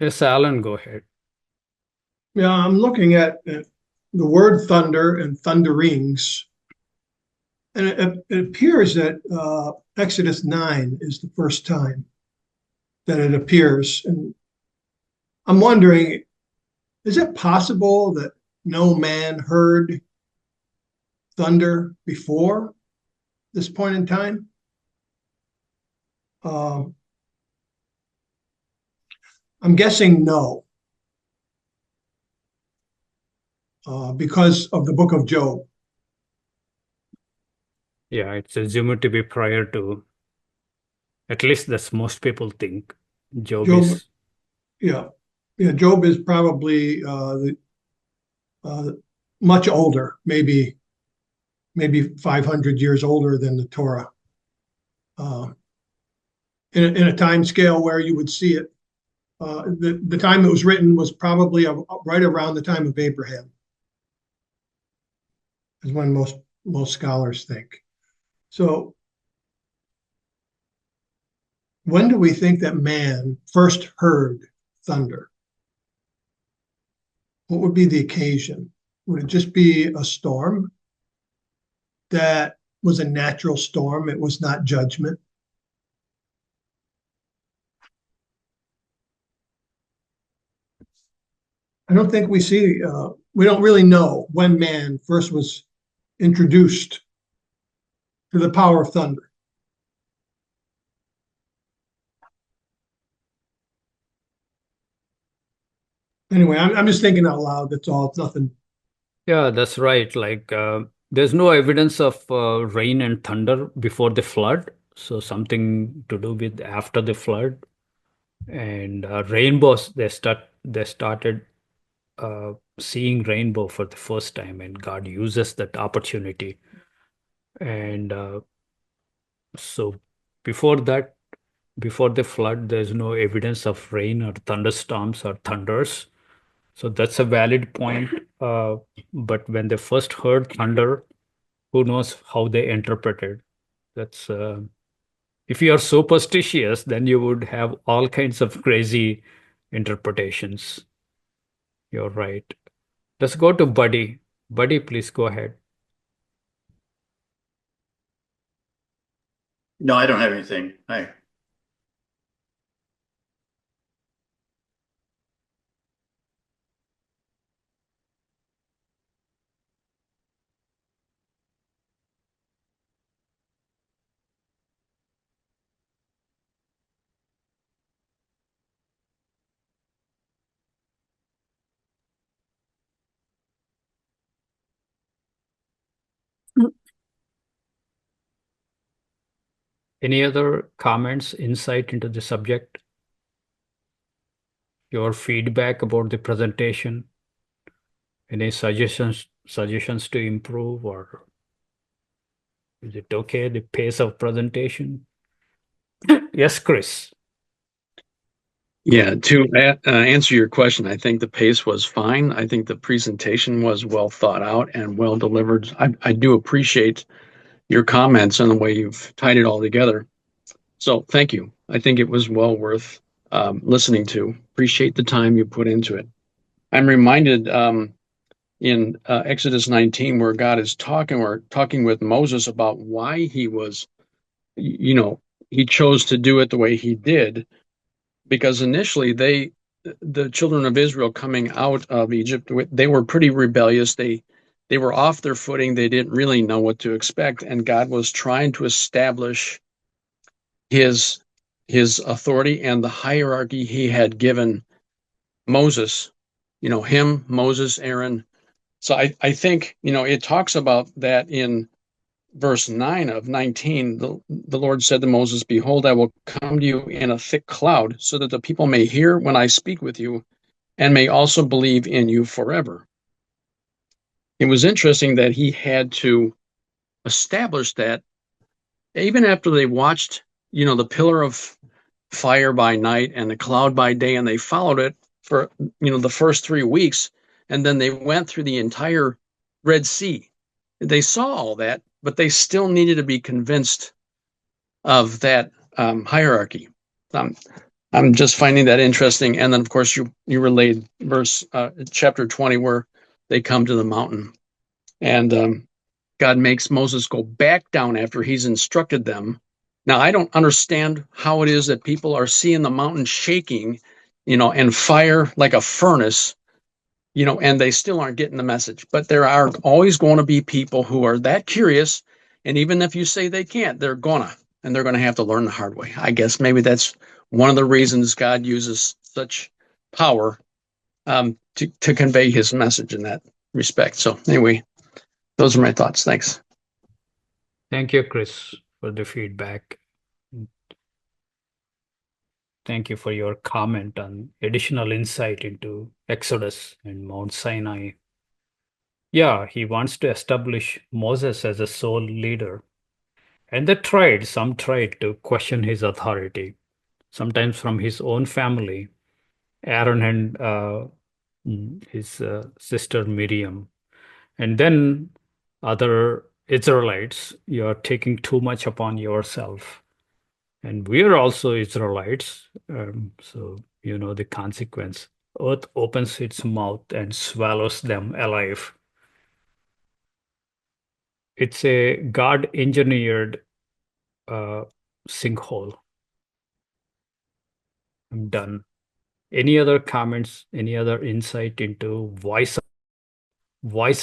Yes, Alan, go ahead. Yeah, I'm looking at the word thunder and thunderings, and it appears that Exodus 9 is the first time that it appears. And I'm wondering, is it possible that no man heard thunder before this point in time? Um, I'm guessing no, because of the book of Job. Yeah, it's assumed to be prior to, at least that's most people think. Job Job, is, yeah, yeah, Job is probably uh, much older, maybe 500 years older than the Torah, uh, in a time scale where you would see it. The time it was written was probably right around the time of Abraham, is when most scholars think. So, when do we think that man first heard thunder? What would be the occasion? Would it just be a storm that was a natural storm? It was not judgment. I don't think we don't really know when man first was introduced to the power of thunder. Anyway, I'm just thinking out loud. That's all. It's nothing. yeah, that's right. There's no evidence of rain and thunder before the flood. So something to do with after the flood and rainbows. They started seeing rainbow for the first time, and God uses that opportunity. And so before that, before the flood, there's no evidence of rain or thunderstorms or thunders. So that's a valid point. Uh, but when they first heard thunder, who knows how they interpreted? That's if you are superstitious, then you would have all kinds of crazy interpretations. You're right. Let's go to Buddy. Buddy, please go ahead. No, I don't have anything. I Any other comments, insight into the subject? Your feedback about the presentation? Any suggestions to improve, or is it okay, the pace of presentation? Yes, Chris. Yeah, to answer your question, I think the pace was fine. I think the presentation was well thought out and well delivered. I do appreciate your comments and the way you've tied it all together. So thank you. I think it was well worth listening to. Appreciate the time you put into it. I'm reminded in Exodus 19 where God is talking with Moses about why he was, you know, he chose to do it the way he did because initially the children of Israel coming out of Egypt, they were pretty rebellious. They were off their footing. They didn't really know what to expect, and God was trying to establish his his authority and the hierarchy he had given Moses. Him, Moses, Aaron. So I think, it talks about that in verse 9 of 19, the Lord said to Moses, "Behold, I will come to you in a thick cloud, so that the people may hear when I speak with you, and may also believe in you forever." It was interesting that he had to establish that even after they watched, the pillar of fire by night and the cloud by day, and they followed it for, the first 3 weeks, and then they went through the entire Red Sea. They saw all that, but they still needed to be convinced of that hierarchy. Um, I'm just finding that interesting. And then, of course, you relayed chapter 20, where they come to the mountain, and God makes Moses go back down after he's instructed them. Now, I don't understand how it is that people are seeing the mountain shaking, and fire like a furnace, and they still aren't getting the message. But there are always going to be people who are that curious. And even if you say they can't, they're going to have to learn the hard way. I guess maybe that's one of the reasons God uses such power to convey his message in that respect. So anyway, those are my thoughts. Thanks. Thank you, Chris, for the feedback. Thank you for your comment on additional insight into Exodus and Mount Sinai. Yeah, he wants to establish Moses as a sole leader. And some tried to question his authority, sometimes from his own family, Aaron and his sister Miriam. And then other Israelites, you're taking too much upon yourself. And we are also Israelites, so you know the consequence. Earth opens its mouth and swallows them alive. It's a God engineered sinkhole. I'm done. Any other comments? Any other insight into voice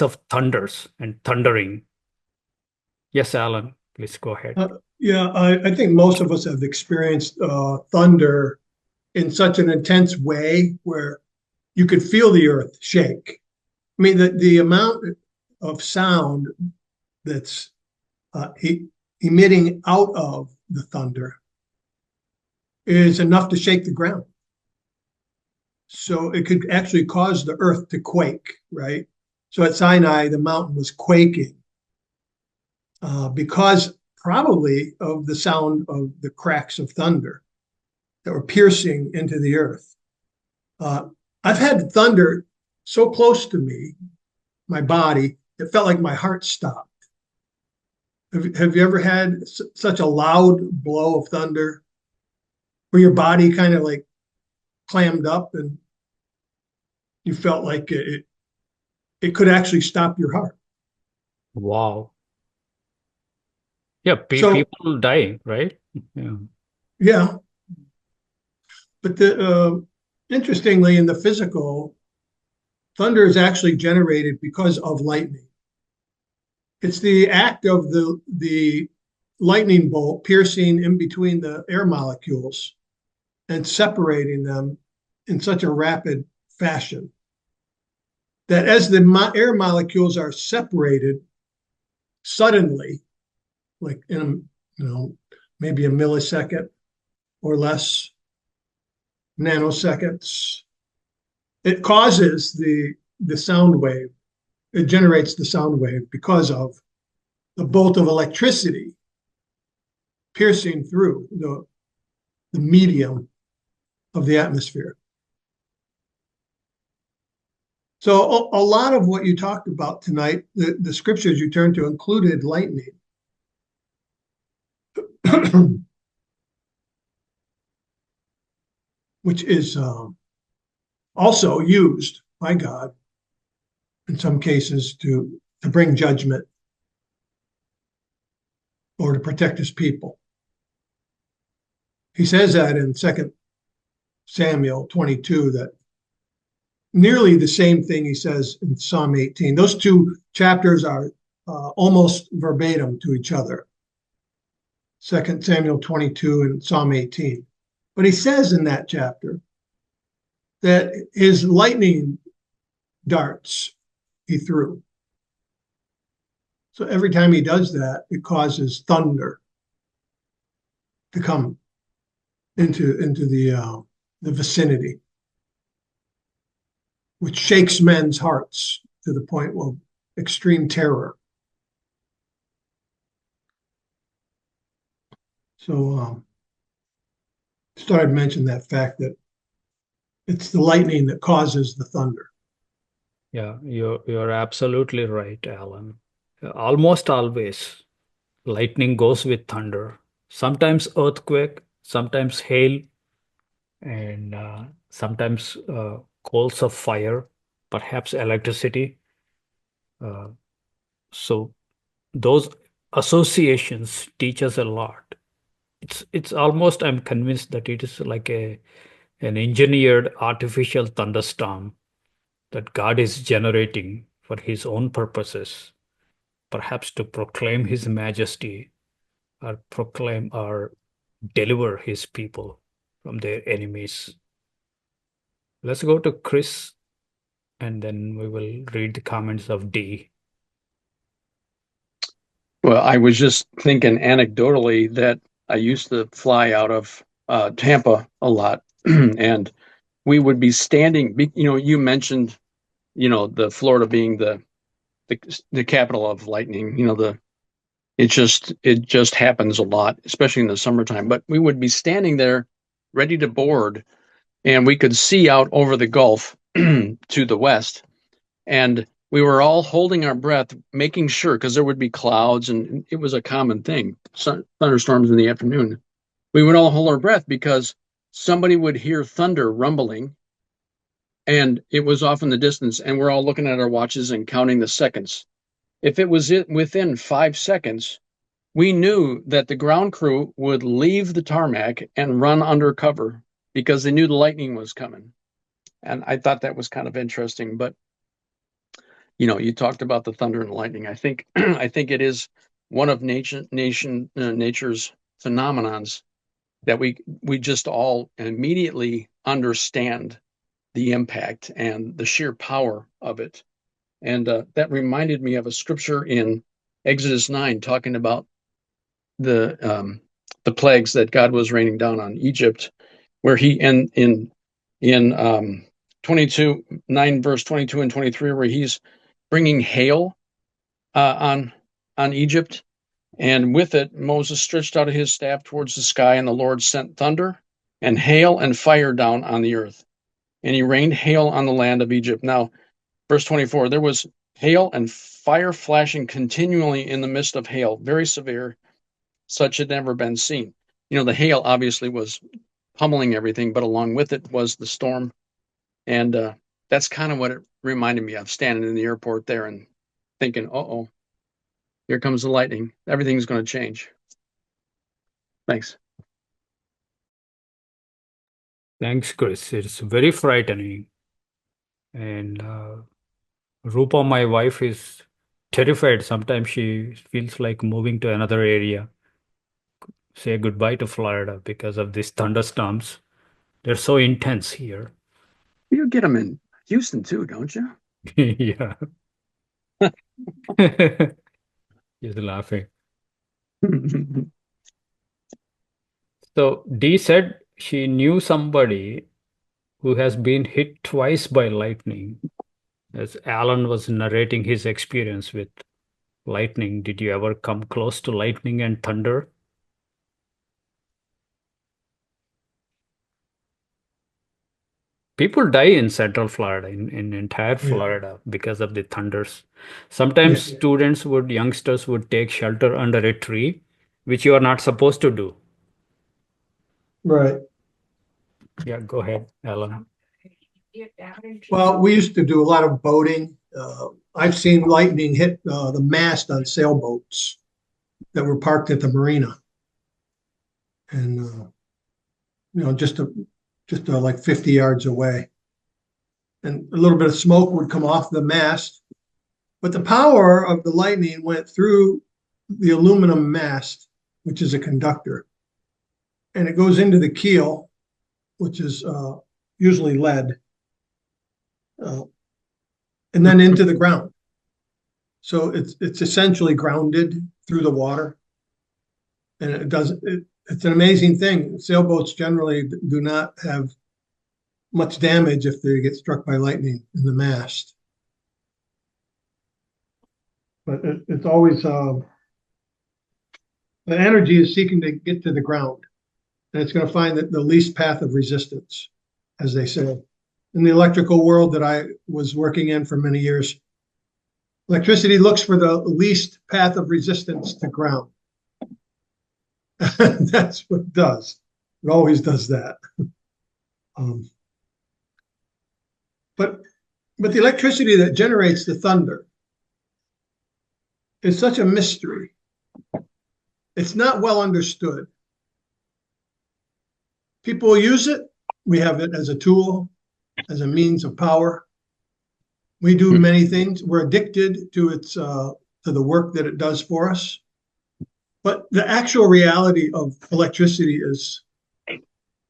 of thunders and thundering? Yes, Alan, please go ahead. Yeah, I think most of us have experienced thunder in such an intense way where you could feel the earth shake. I mean, the amount of sound that's emitting out of the thunder is enough to shake the ground. So it could actually cause the earth to quake, right? So at Sinai, the mountain was quaking because probably of the sound of the cracks of thunder that were piercing into the earth. I've had thunder so close to me, my body, it felt like my heart stopped. Have you ever had such a loud blow of thunder where your body kind of like clammed up and you felt like it could actually stop your heart? Wow. Yeah, So people dying, right? Yeah. yeah, but interestingly, in the physical, thunder is actually generated because of lightning. It's the act of the lightning bolt piercing in between the air molecules and separating them in such a rapid fashion that as the air molecules are separated suddenly, like in maybe a millisecond or less, nanoseconds, it causes the sound wave. It generates the sound wave because of the bolt of electricity piercing through the medium of the atmosphere. So a lot of what you talked about tonight, the scriptures you turned to included lightning. Which is also used by God in some cases to bring judgment or to protect his people. He says that in 2 Samuel 22, that nearly the same thing he says in Psalm 18. Those two chapters are almost verbatim to each other, 2 Samuel 22 and Psalm 18. But he says in that chapter that his lightning darts he threw. So every time he does that, it causes thunder to come into the vicinity, which shakes men's hearts to the point of extreme terror. So started mentioning that fact that it's the lightning that causes the thunder. Yeah, you're absolutely right, Alan. Almost always, lightning goes with thunder. Sometimes earthquake, sometimes hail, and sometimes coals of fire, perhaps electricity. Uh, so those associations teach us a lot. It's almost, I'm convinced that it is like an engineered artificial thunderstorm that God is generating for his own purposes, perhaps to proclaim his majesty or proclaim or deliver his people from their enemies. Let's go to Chris and then we will read the comments of D. Well, I was just thinking anecdotally that I used to fly out of Tampa a lot, and we would be standing. You mentioned, the Florida being the capital of lightning. It just happens a lot, especially in the summertime. But we would be standing there, ready to board, and we could see out over the Gulf to the west, and we were all holding our breath, making sure, because there would be clouds, and it was a common thing, thunderstorms in the afternoon. We would all hold our breath because somebody would hear thunder rumbling, and it was off in the distance, and we're all looking at our watches and counting the seconds. If it was within 5 seconds, we knew that the ground crew would leave the tarmac and run under cover because they knew the lightning was coming. And I thought that was kind of interesting. But you talked about the thunder and lightning. I think I think it is one of nature's phenomenons that we just all immediately understand the impact and the sheer power of it. And that reminded me of a scripture in Exodus 9 talking about the plagues that God was raining down on Egypt, where he in 22:9 verse 22 and 23, where he's bringing hail on Egypt, and with it Moses stretched out his staff towards the sky, and the Lord sent thunder and hail and fire down on the earth, and he rained hail on the land of Egypt. Now, verse 24, there was hail and fire flashing continually in the midst of hail, very severe, such had never been seen. The hail obviously was pummeling everything, but along with it was the storm. And that's kind of what it reminded me of, standing in the airport there and thinking, uh-oh, here comes the lightning. Everything's going to change. Thanks. Thanks, Chris. It's very frightening. And Rupa, my wife, is terrified. Sometimes she feels like moving to another area, say goodbye to Florida because of these thunderstorms. They're so intense here. You get them in Houston too, don't you? Yeah. He's laughing. So Dee said she knew somebody who has been hit twice by lightning. As Alan was narrating his experience with lightning, did you ever come close to lightning and thunder? People die in Central Florida, in entire Florida, because of the thunders. Sometimes youngsters would take shelter under a tree, which you are not supposed to do. Right. Yeah, go ahead, Alan. Well, we used to do a lot of boating. I've seen lightning hit the mast on sailboats that were parked at the marina, and just like 50 yards away, and a little bit of smoke would come off the mast, but the power of the lightning went through the aluminum mast, which is a conductor, and it goes into the keel, which is usually lead, and then into the ground. So it's essentially grounded through the water, and it's an amazing thing. Sailboats generally do not have much damage if they get struck by lightning in the mast, but it's always the energy is seeking to get to the ground, and it's going to find the least path of resistance, as they say. In the electrical world that I was working in for many years, electricity looks for the least path of resistance to ground. That's what it does. It always does that. Um, but the electricity that generates the thunder is such a mystery. It's not well understood. People use it. We have it as a tool, as a means of power. We do many things. We're addicted to its to the work that it does for us. But the actual reality of electricity is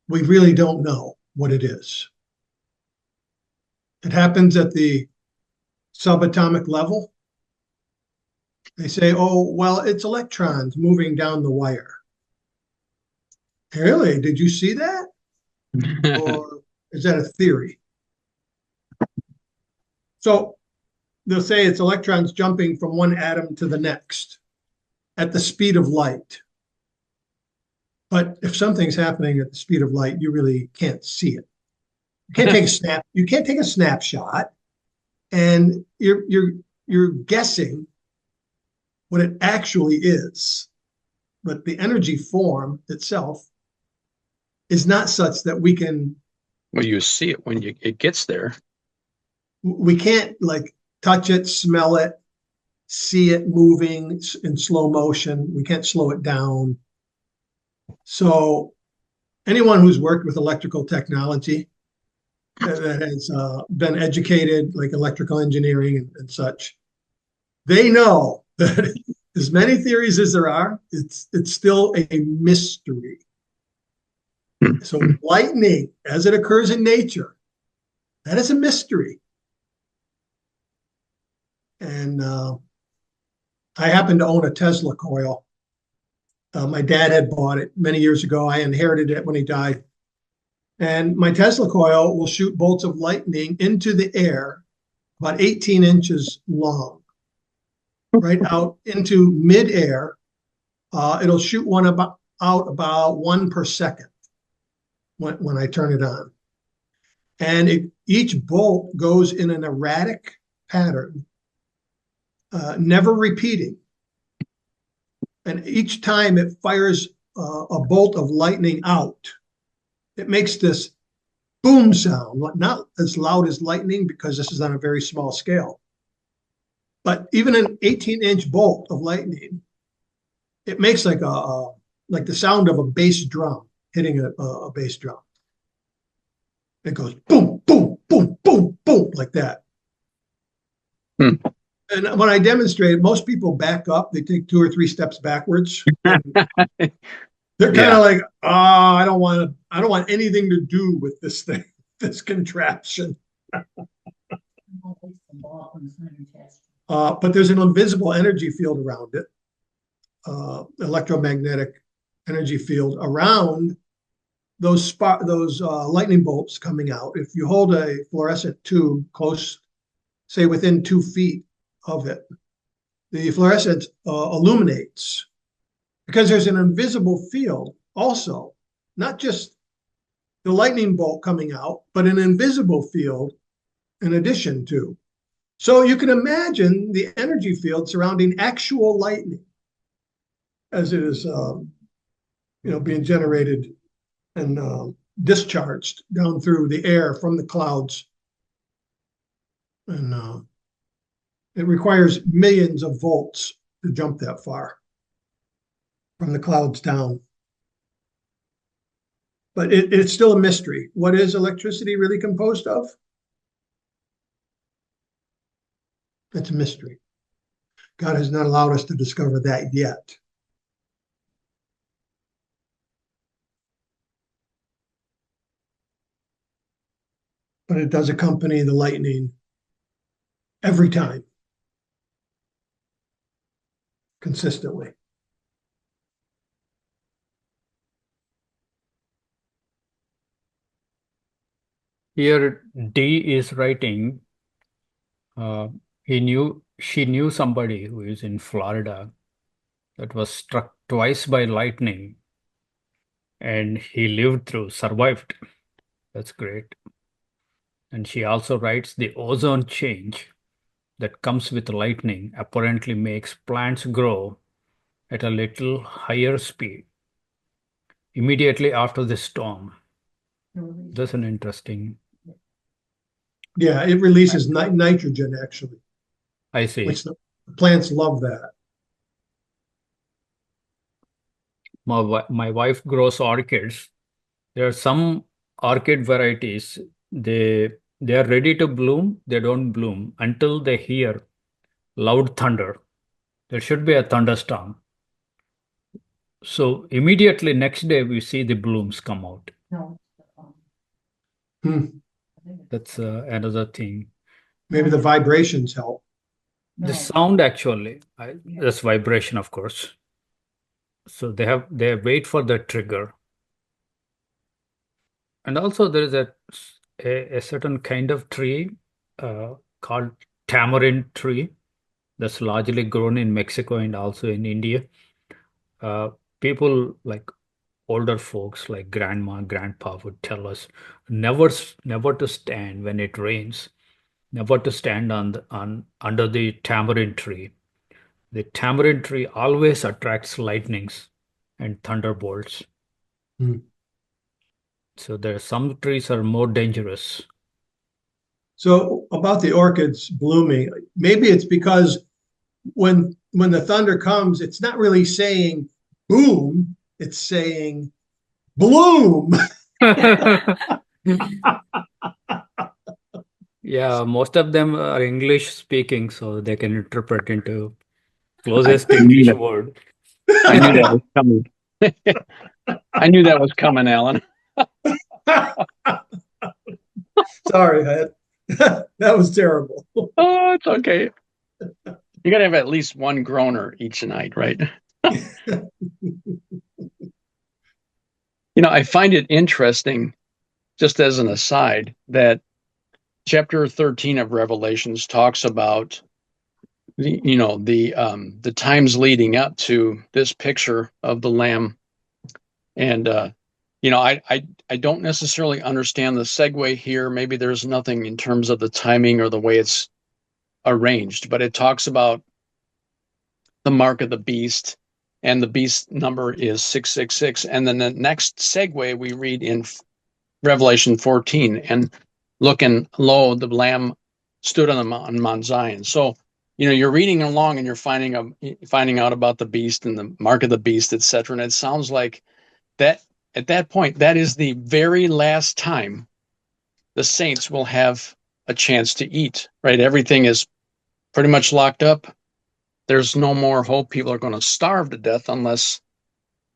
we really don't know what it is. It happens at the subatomic level. They say, oh, well, it's electrons moving down the wire. Really? Did you see that? Or is that a theory? So they'll say it's electrons jumping from one atom to the next at the speed of light. But if something's happening at the speed of light, you really can't see it. You can't take a snap. You can't take a snapshot, and you're guessing what it actually is. But the energy form itself is not such that we can. Well, you see it when it gets there. We can't like touch it, smell it, see it moving in slow motion. We can't slow it down. So anyone who's worked with electrical technology that has been educated, like electrical engineering and such, they know that as many theories as there are, it's still a mystery. So lightning, as it occurs in nature, that is a mystery. And I happen to own a Tesla coil. My dad had bought it many years ago. I inherited it when he died. And my Tesla coil will shoot bolts of lightning into the air about 18 inches long, right out into midair. It'll shoot one out about 1 per second when I turn it on. And each bolt goes in an erratic pattern, never repeating. And each time it fires a bolt of lightning out, it makes this boom sound, not as loud as lightning because this is on a very small scale. But even an 18-inch bolt of lightning, it makes like the sound of a bass drum hitting a bass drum. It goes boom, boom, boom, boom, boom, like that. And when I demonstrate, most people back up. They take 2 or 3 steps backwards. They're kind of like, I don't want anything to do with this thing, this contraption. But there's an invisible energy field around it, electromagnetic energy field around those lightning bolts coming out. If you hold a fluorescent tube close, say within 2 feet of it, the fluorescent illuminates because there's an invisible field also, not just the lightning bolt coming out, but an invisible field in addition to. So you can imagine the energy field surrounding actual lightning as it is being generated and discharged down through the air from the clouds. And it requires millions of volts to jump that far from the clouds down. But it's still a mystery. What is electricity really composed of? It's a mystery. God has not allowed us to discover that yet. But it does accompany the lightning every time, consistently. Here, D is writing, she knew somebody who is in Florida that was struck twice by lightning, and he survived. That's great. And she also writes, the ozone change that comes with lightning apparently makes plants grow at a little higher speed immediately after the storm. That's an interesting. Yeah, it releases nitrogen actually, I see. which the plants love that. My wife grows orchids. There are some orchid varieties. They are ready to bloom. They don't bloom until they hear loud thunder. There should be a thunderstorm. So immediately next day we see the blooms come out. Hmm. That's another thing. Maybe the vibrations help. The sound actually, that's vibration, of course. So they wait for the trigger. And also there is a certain kind of tree called tamarind tree that's largely grown in Mexico and also in India. Uh, People like older folks like grandma, grandpa would tell us never to stand when it rains, never to stand on under the tamarind tree. The tamarind tree always attracts lightnings and thunderbolts. Hmm. So there are some trees are more dangerous. So about the orchids blooming, maybe it's because when the thunder comes, it's not really saying boom, it's saying bloom. Yeah, most of them are English speaking, so they can interpret into I closest knew English that. word. I knew that was coming. I knew that was coming, Alan. Sorry, that was terrible. Oh, it's okay. You got to have at least one groaner each night, right? I find it interesting, just as an aside, that chapter 13 of Revelations talks about the times leading up to this picture of the Lamb, and I don't necessarily understand the segue here. Maybe there's nothing in terms of the timing or the way it's arranged, but it talks about the mark of the beast, and the beast number is 666. And then the next segue we read in Revelation 14, and look, and lo, the Lamb stood on the mountain, Mount Zion. So, you're reading along and you're finding out about the beast and the mark of the beast, etc. And it sounds like that at that point, that is the very last time the saints will have a chance to eat, right? Everything is pretty much locked up. There's no more hope. People are going to starve to death unless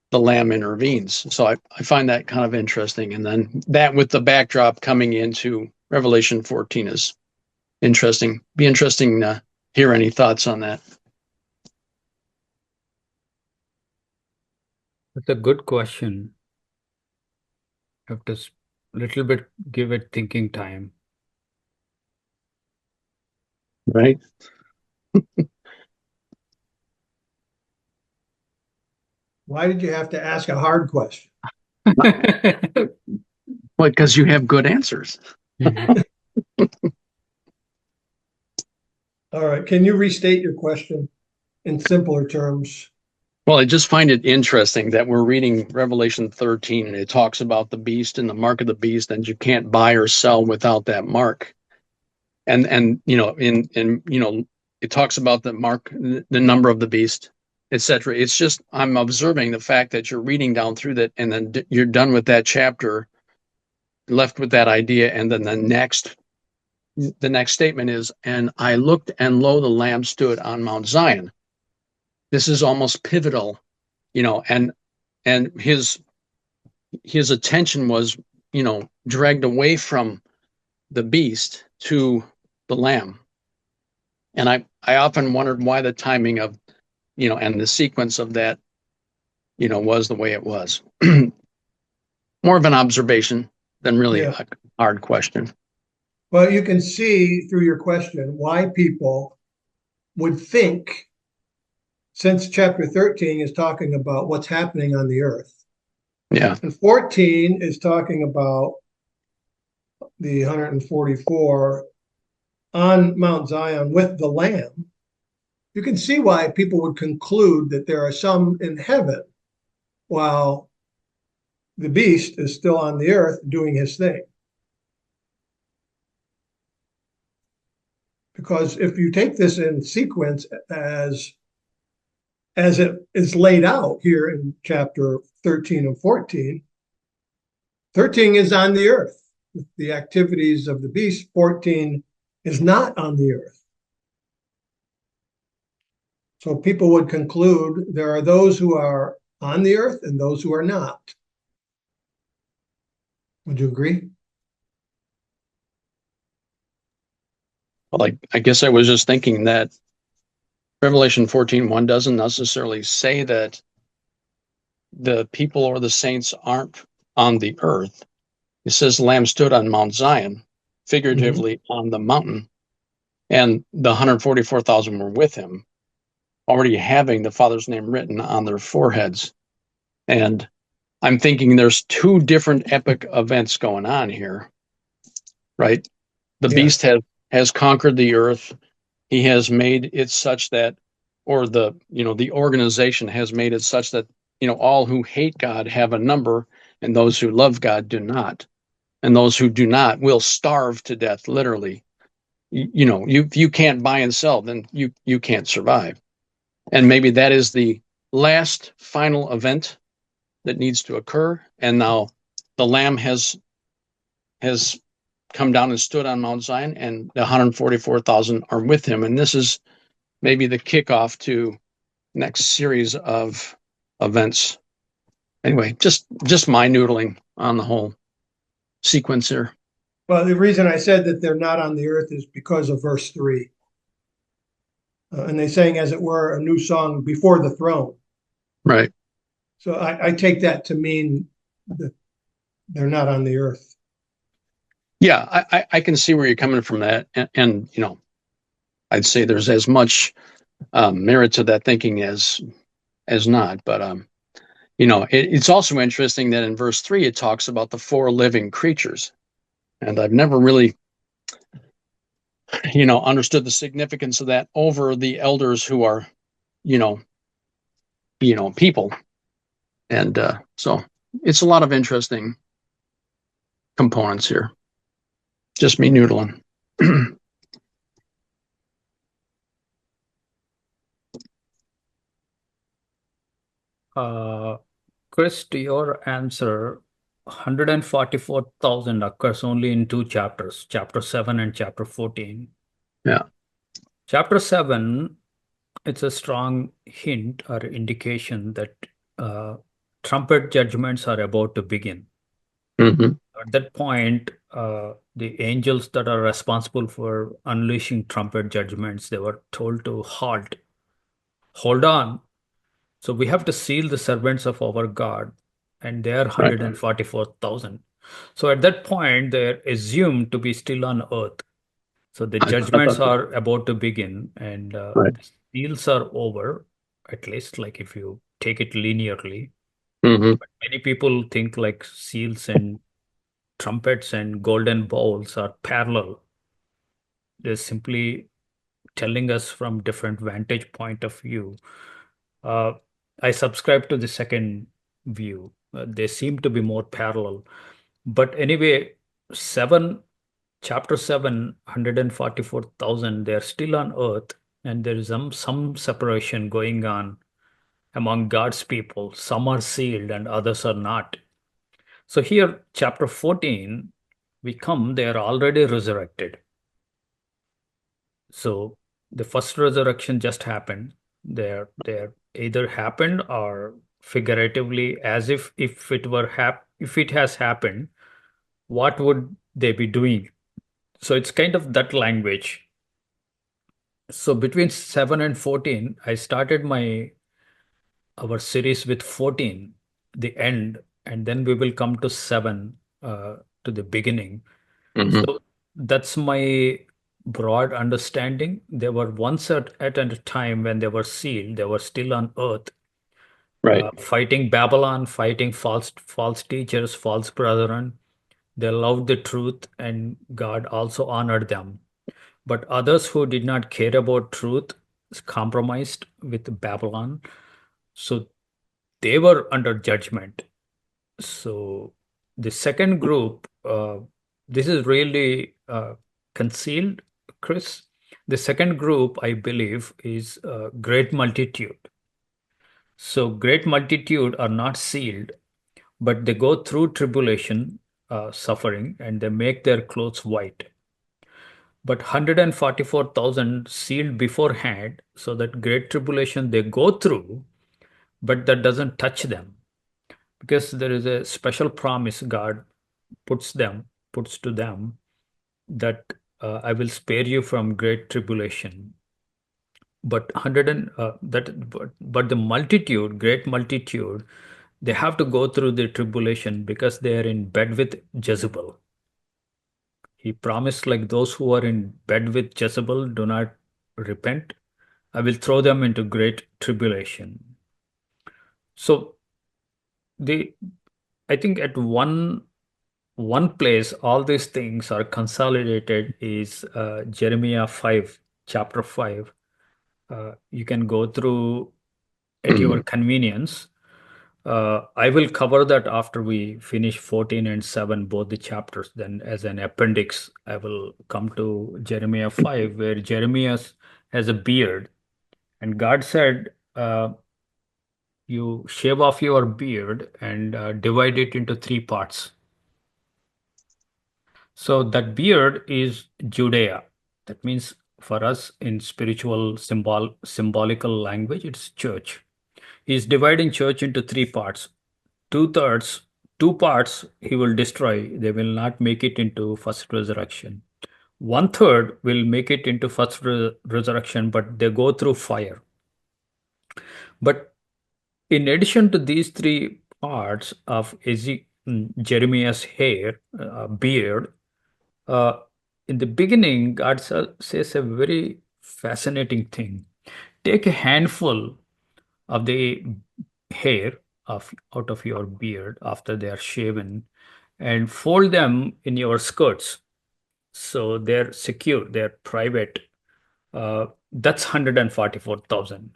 the Lamb intervenes. So I find that kind of interesting. And then that with the backdrop coming into Revelation 14 is interesting. Be interesting to hear any thoughts on that. That's a good question. Have to little bit give it thinking time. Right? Why did you have to ask a hard question? Well, because you have good answers. All right, can you restate your question in simpler terms? Well, I just find it interesting that we're reading Revelation 13 and it talks about the beast and the mark of the beast, and you can't buy or sell without that mark. And it talks about the mark, the number of the beast, etc. It's just, I'm observing the fact that you're reading down through that, and then you're done with that chapter, left with that idea, and then the next statement is, and I looked, and lo, the Lamb stood on Mount Zion. This is almost pivotal, and his attention was, dragged away from the beast to the Lamb. And I often wondered why the timing of, and the sequence of that, was the way it was. More of an observation than really a hard question. Well, you can see through your question why people would think, since chapter 13 is talking about what's happening on the earth. Yeah. And 14 is talking about the 144 on Mount Zion with the Lamb. You can see why people would conclude that there are some in heaven while the beast is still on the earth doing his thing. Because if you take this in sequence as it is laid out here in chapter 13 and 14, 13 is on the earth with the activities of the beast. 14 is not on the earth. So people would conclude there are those who are on the earth and those who are not. Would you agree? Well, I guess I was just thinking that Revelation 14:1 doesn't necessarily say that the people or the saints aren't on the earth. It says the Lamb stood on Mount Zion, figuratively on the mountain, and the 144,000 were with him, already having the Father's name written on their foreheads. And I'm thinking there's two different epic events going on here, right? The beast has conquered the earth. He has made it such that, or the organization has made it such that, all who hate God have a number, and those who love God do not. And those who do not will starve to death, literally. You can't buy and sell, then you can't survive. And maybe that is the last final event that needs to occur. And now the Lamb has come down and stood on Mount Zion, and the 144,000 are with him. And this is maybe the kickoff to next series of events. Anyway, just my noodling on the whole sequence here. Well, the reason I said that they're not on the earth is because of verse 3. And they sang, as it were, a new song before the throne. Right. So I take that to mean that they're not on the earth. Yeah, I can see where you're coming from that. And I'd say there's as much merit to that thinking as not. But, it's also interesting that in verse 3, it talks about the four living creatures. And I've never really, understood the significance of that over the elders who are, people. And so it's a lot of interesting components here. Just me noodling. Chris, to your answer, 144,000 occurs only in two chapters, chapter 7 and chapter 14. Yeah. Chapter 7, it's a strong hint or indication that trumpet judgments are about to begin. Mm-hmm. At that point, the angels that are responsible for unleashing trumpet judgments, they were told to halt, hold on. So we have to seal the servants of our God, and they are 144,000. So at that point, they're assumed to be still on earth. So the judgments are about to begin, and Right. the seals are over, at least like if you take it linearly. Mm-hmm. But many people think like seals and trumpets and golden bowls are parallel. They're simply telling us from different vantage point of view. Uh, I subscribe to the second view. They seem to be more parallel. But anyway, chapter 7, 144,000, they're still on earth, and there is some separation going on among God's people. Some are sealed and others are not. So here, chapter 14, they are already resurrected. So the first resurrection just happened. They're either happened or figuratively, as if if it has happened, what would they be doing? So it's kind of that language. So between 7 and 14, I started our series with 14, the end, and then we will come to 7, to the beginning. Mm-hmm. So that's my broad understanding. They were once at a time when they were sealed, they were still on earth, Right. fighting Babylon, fighting false teachers, false brethren. They loved the truth, and God also honored them. But others who did not care about truth compromised with Babylon. So they were under judgment. So the second group, this is really concealed, Chris. The second group, I believe, is great multitude. So great multitude are not sealed, but they go through tribulation, suffering, and they make their clothes white. But 144,000 sealed beforehand, so that great tribulation they go through, but that doesn't touch them because there is a special promise God puts to them that I will spare you from great tribulation. But but the multitude, great multitude, they have to go through the tribulation because they are in bed with Jezebel. He promised, like, those who are in bed with Jezebel do not repent, I will throw them into great tribulation. So the I think at one place all these things are consolidated is Jeremiah 5, chapter 5. You can go through at your convenience. I will cover that after we finish 14 and 7, both the chapters. Then, as an appendix, I will come to Jeremiah 5, where Jeremiah has a beard. And God said, you shave off your beard and divide it into three parts. So that beard is Judea. That means for us in spiritual symbolical language, it's church. He's dividing church into three parts. Two-thirds, two parts he will destroy. They will not make it into first resurrection. One third will make it into first resurrection, but they go through fire. But in addition to these three parts of Jeremiah's hair, beard, uh, in the beginning, God says a very fascinating thing. Take a handful of the hair out of your beard after they are shaven and fold them in your skirts. So they're secure, they're private. That's 144,000.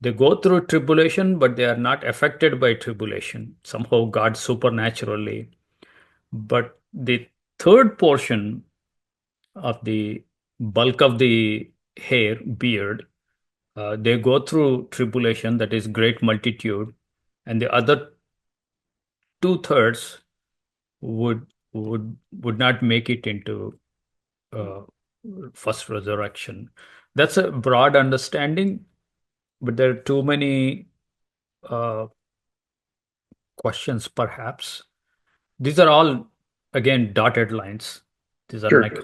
They go through tribulation, but they are not affected by tribulation. Somehow God supernaturally. But the third portion of the bulk of the hair, beard, they go through tribulation, that is great multitude, and the other two-thirds would not make it into uh, first resurrection. That's a broad understanding, but there are too many uh, questions, perhaps. These are all, again, dotted lines. These are Sure. like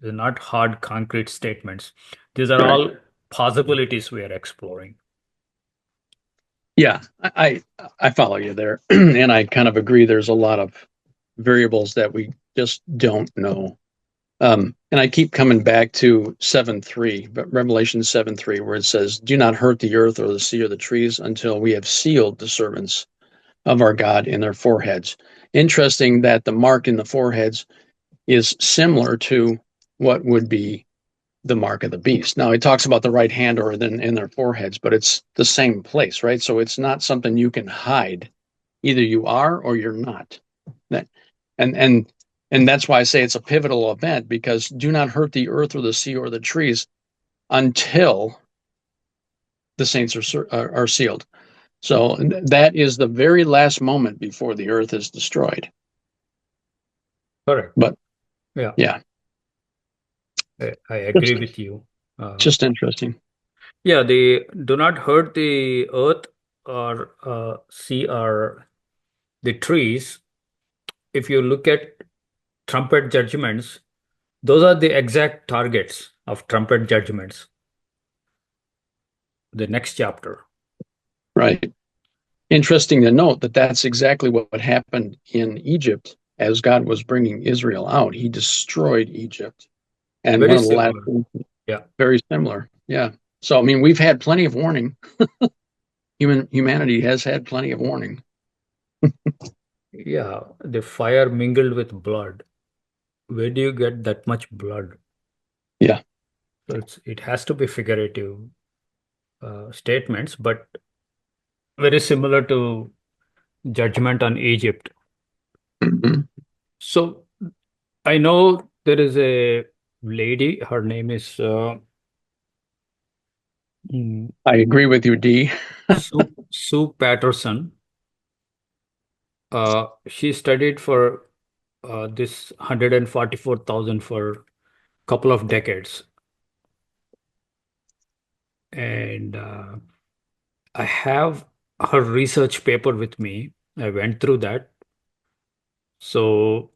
they're not hard, concrete statements. These are Right. all possibilities we are exploring. Yeah, I follow you there, and I kind of agree. There's a lot of variables that we just don't know. And I keep coming back to 7:3, but Revelation 7:3, where it says, "Do not hurt the earth or the sea or the trees until we have sealed the servants of our God in their foreheads." Interesting that the mark in the foreheads is similar to what would be the mark of the beast. Now it talks about the right hand or then in their foreheads, but it's the same place, right? So it's not something you can hide. Either you are or you're not. That and that's why I say it's a pivotal event, because do not hurt the earth or the sea or the trees until the saints are sealed. So that is the very last moment before the earth is destroyed. Correct. But yeah, I agree with you. Just interesting. Yeah, they do not hurt the earth or sea or the trees. If you look at trumpet judgments, those are the exact targets of trumpet judgments. The next chapter. Right. Interesting to note that that's exactly what happened in Egypt as God was bringing Israel out. He destroyed Egypt. And Very one of the last similar. things, Yeah. very similar. Yeah. So, I mean, we've had plenty of warning. Humanity has had plenty of warning. Yeah, the fire mingled with blood. Where do you get that much blood? Yeah. So it has to be figurative statements, but very similar to judgment on Egypt. Mhm. So I know there is a lady, her name is mm, I agree with you, D. Sue Patterson. She studied for this 144,000 for a couple of decades. And I have her research paper with me. I went through that. So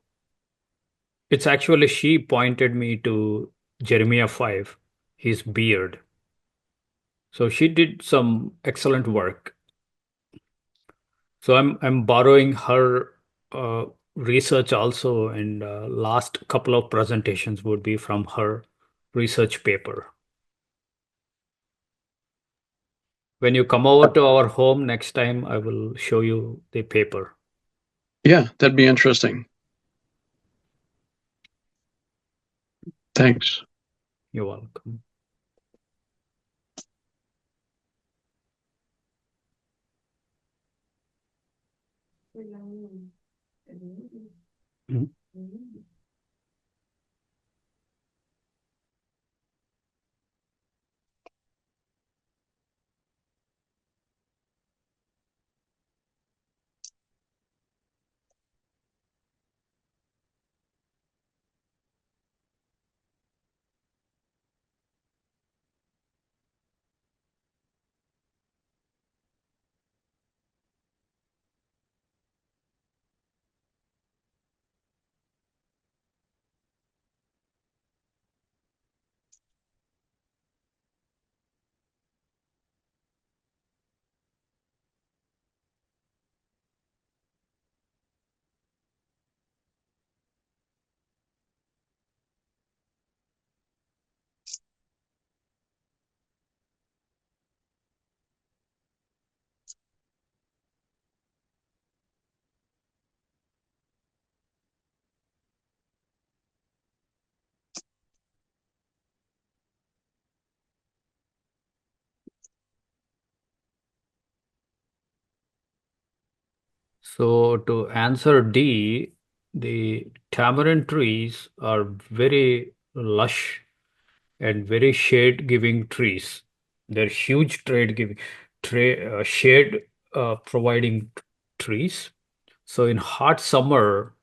it's actually she pointed me to Jeremiah 5, his beard. So she did some excellent work. So I'm borrowing her uh, research also, and last couple of presentations would be from her research paper. When you come over to our home next time, I will show you the paper. Yeah, that'd be interesting. Thanks. You're welcome. Mhm. So to answer D, the tamarind trees are very lush and very shade-giving trees. They're huge shade providing trees. So in hot summer,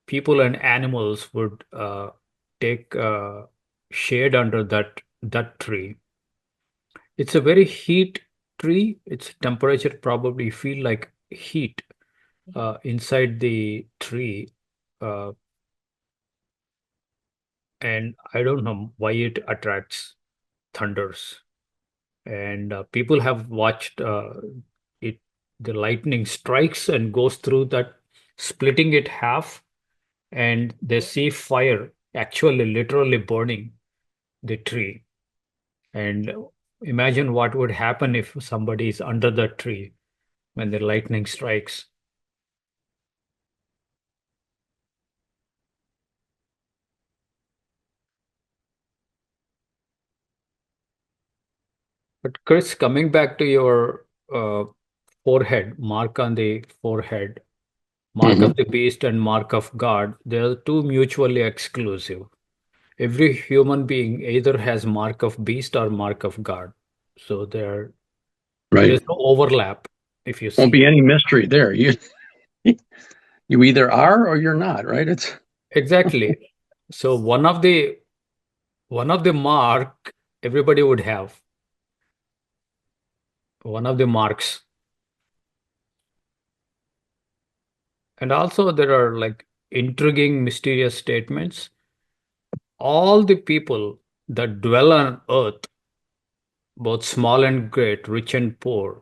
people and animals would take shade under that tree. It's a very heat tree. Its temperature probably feel like heat inside the tree. Uh, and I don't know why it attracts thunders. And people have watched it. The lightning strikes and goes through that, splitting it half, and they see fire actually literally burning the tree. And imagine what would happen if somebody is under the tree when the lightning strikes. But Chris, coming back to your forehead, mark on the forehead, mark Mhm. of the beast and mark of God, they are two mutually exclusive. Every human being either has mark of beast or mark of God. So Right. there's no overlap if you Won't see. be any mystery there. You either are or you're not, right? It's Exactly. So one of the mark everybody would have, one of the marks. And also there are like intriguing, mysterious statements. All the people that dwell on earth, both small and great, rich and poor,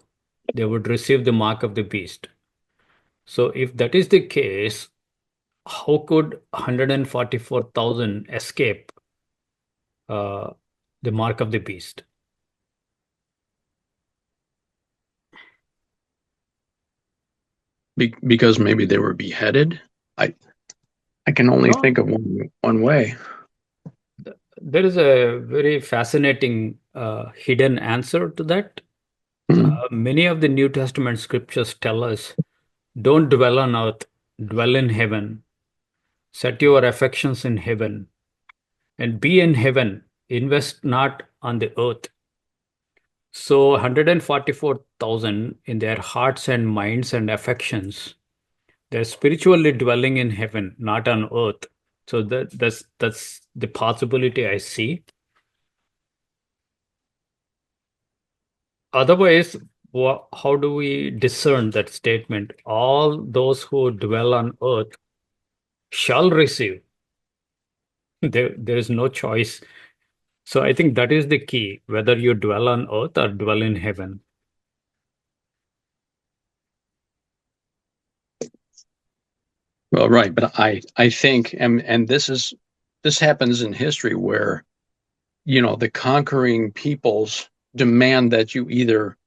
they would receive the mark of the beast. So if that is the case, how could 144,000 escape uh, the mark of the beast? because maybe they were beheaded. I I can only No, think of one way. there is a very fascinating hidden answer to that. Mhm. Many of the New Testament scriptures tell us Don't dwell on earth, dwell in heaven. Set your affections in heaven, and be in heaven. Invest not on the earth. So 144,000 in their hearts and minds and affections, they're spiritually dwelling in heaven, not on earth. So that's the possibility I see. Otherwise, how do we discern that statement? All those who dwell on earth shall receive. There is no choice. So I think that is the key, whether you dwell on earth or dwell in heaven. Well, right, but I think, and this happens in history where, the conquering peoples demand that you either,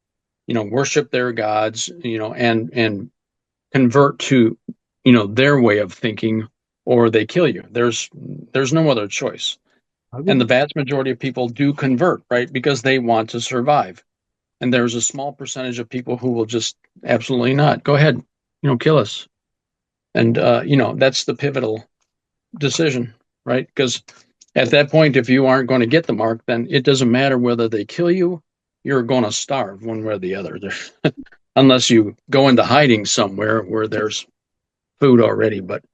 worship their gods, and convert to, their way of thinking, or they kill you. There's no other choice. And the vast majority of people do convert, right? Because they want to survive. And there's a small percentage of people who will just absolutely not. Go ahead, kill us. And that's the pivotal decision, right? Because at that point, if you aren't going to get the mark, then it doesn't matter whether they kill you, you're going to starve one way or the other. Unless you go into hiding somewhere where there's food already. But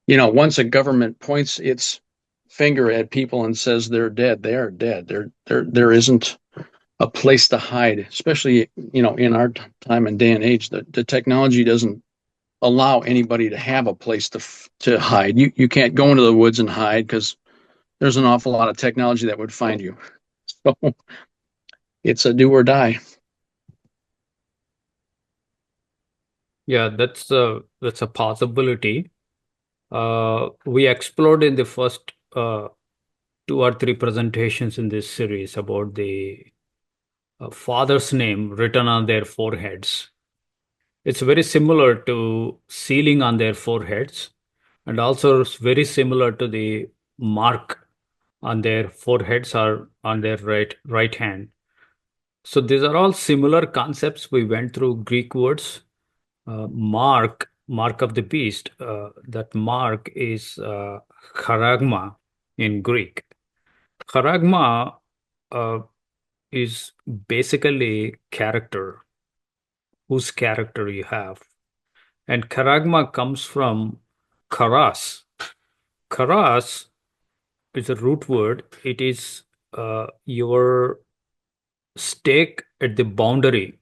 once a government points its finger at people and says they're dead, they are dead. There isn't a place to hide, especially in our time and day and age. The technology doesn't allow anybody to have a place to hide. You can't go into the woods and hide because there's an awful lot of technology that would find you. So it's a do or die. Yeah, that's a possibility. We explored in the first 2 or 3 presentations in this series about the father's name written on their foreheads. It's very similar to sealing on their foreheads, and also it's very similar to the mark on their foreheads or on their right hand. So these are all similar concepts. We went through Greek words. Mark of the beast. That mark is charagma in Greek. Charagma uh, is basically character, whose character you have. And charagma comes from charas. Charas is a root word. It is your stake at the boundary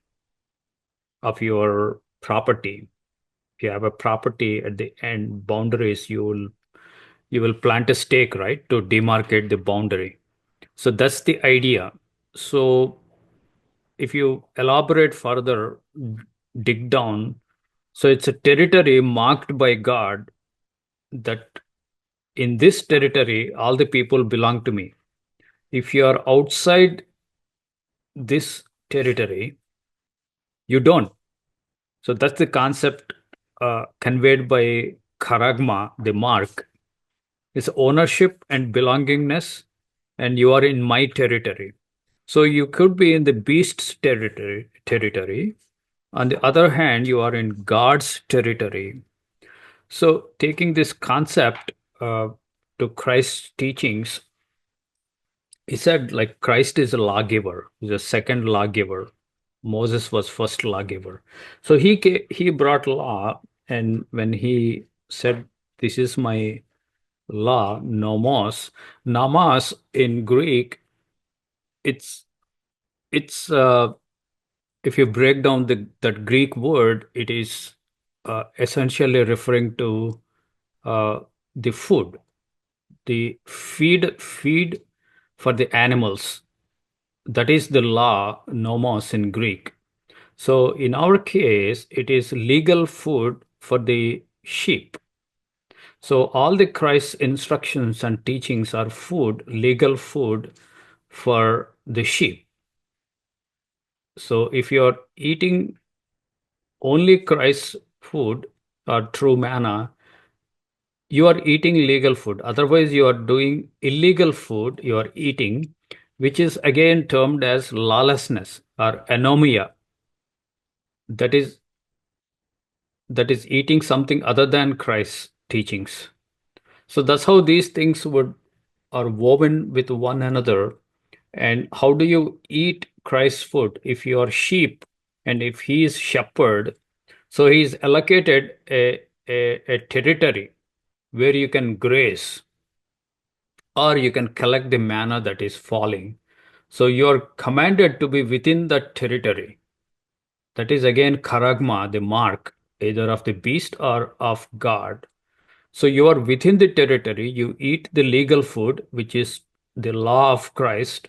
of your property. If you have a property at the end boundaries, you will plant a stake, right, to demarcate the boundary. So that's the idea. So if you elaborate further, dig down, so it's a territory marked by God, that in this territory, all the people belong to me. If you are outside this territory, you don't. So that's the concept conveyed by charagma, the mark. It's ownership and belongingness, and you are in my territory. So you could be in the beast's territory. On the other hand, you are in God's territory. So taking this concept to Christ's teachings, he said, like, Christ is a lawgiver, he's a second lawgiver. Moses was first lawgiver. So he brought law, and when he said, "This is my law," nomos in Greek, it's it's if you break down that Greek word, it is essentially referring to uh, the food, the feed for the animals. That is the law, nomos in Greek. So in our case, it is legal food for the sheep. So all the Christ's instructions and teachings are food, legal food for the sheep. So if you're eating only Christ's food or true manna, you are eating legal food. Otherwise, you are doing illegal food, you are eating, which is again termed as lawlessness or anomia. That is that is eating something other than Christ's teachings. So that's how these things are woven with one another. And how do you eat Christ's food? If you are sheep and if he is shepherd, so he's allocated a territory where you can graze or you can collect the manna that is falling. So you're commanded to be within that territory. That is again charagma, the mark, either of the beast or of God. So you are within the territory, you eat the legal food, which is the law of Christ,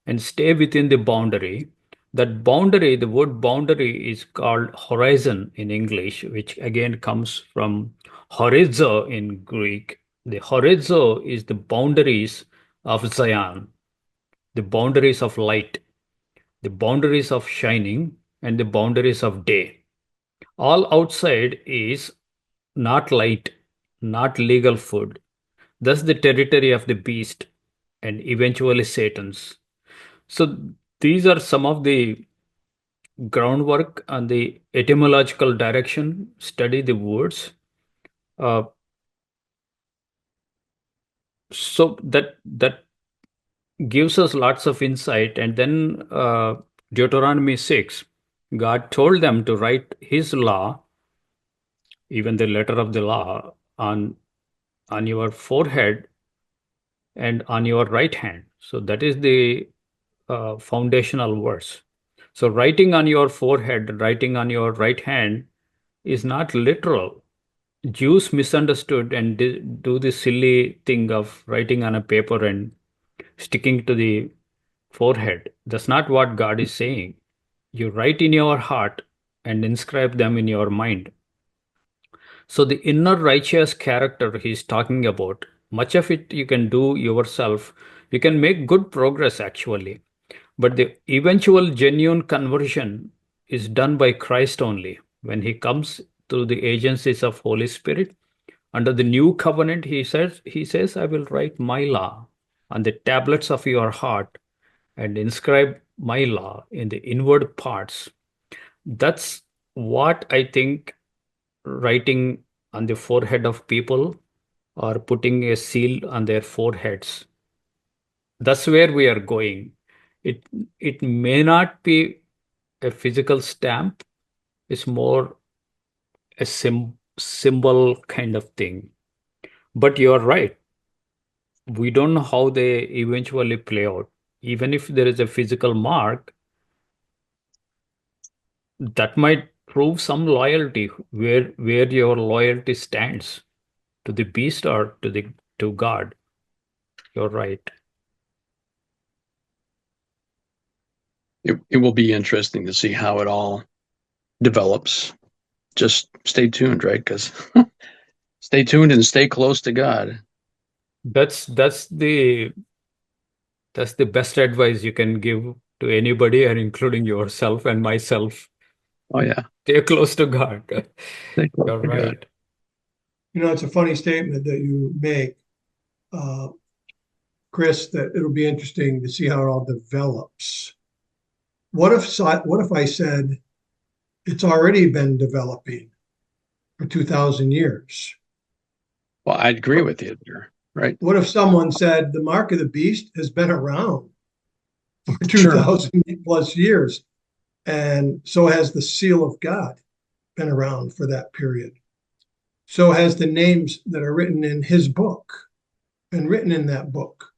and stay within the boundary. That boundary, the word boundary is called horizon in English, which again comes from horizo in Greek. The horizo is the boundaries of Zion, the boundaries of light, the boundaries of shining, and the boundaries of day. All outside is not light, not legal food. Thus, the territory of the beast and eventually Satan's. So, these are some of the groundwork and the etymological direction. Study the words. Uh, so that gives us lots of insight. And then Deuteronomy 6, God told them to write His law, even the letter of the law, on your forehead and on your right hand. So that is the foundational verse. So writing on your forehead, writing on your right hand is not literal. Jews misunderstood and do the silly thing of writing on a paper and sticking to the forehead. That's not what God is saying. You write in your heart and inscribe them in your mind. So the inner righteous character he's talking about, much of it you can do yourself. You can make good progress actually. But the eventual genuine conversion is done by Christ only. When he comes through the agencies of Holy Spirit, under the new covenant, he says, I will write my law on the tablets of your heart and inscribe my law in the inward parts. That's what I think writing on the forehead of people or putting a seal on their foreheads. That's where we are going. It it may not be a physical stamp, it's more a symbol kind of thing. But you're right. We don't know how they eventually play out. Even if there is a physical mark, that might prove some loyalty where your loyalty stands to the beast or to God. You're right. It will be interesting to see how it all develops. Just stay tuned, right? Because stay tuned and stay close to God. That's the best advice you can give to anybody, and including yourself and myself. Oh yeah, Stay close to God. stay close You're to God. right. It's a funny statement that you make, uh, Chris, that it'll be interesting to see how it all develops. What if I said it's already been developing for 2,000 years? Well, I'd agree with you there, right? What if someone said the mark of the beast has been around for Sure. 2,000 plus years, and so has the seal of God been around for that period? So has the names that are written in his book been written in that book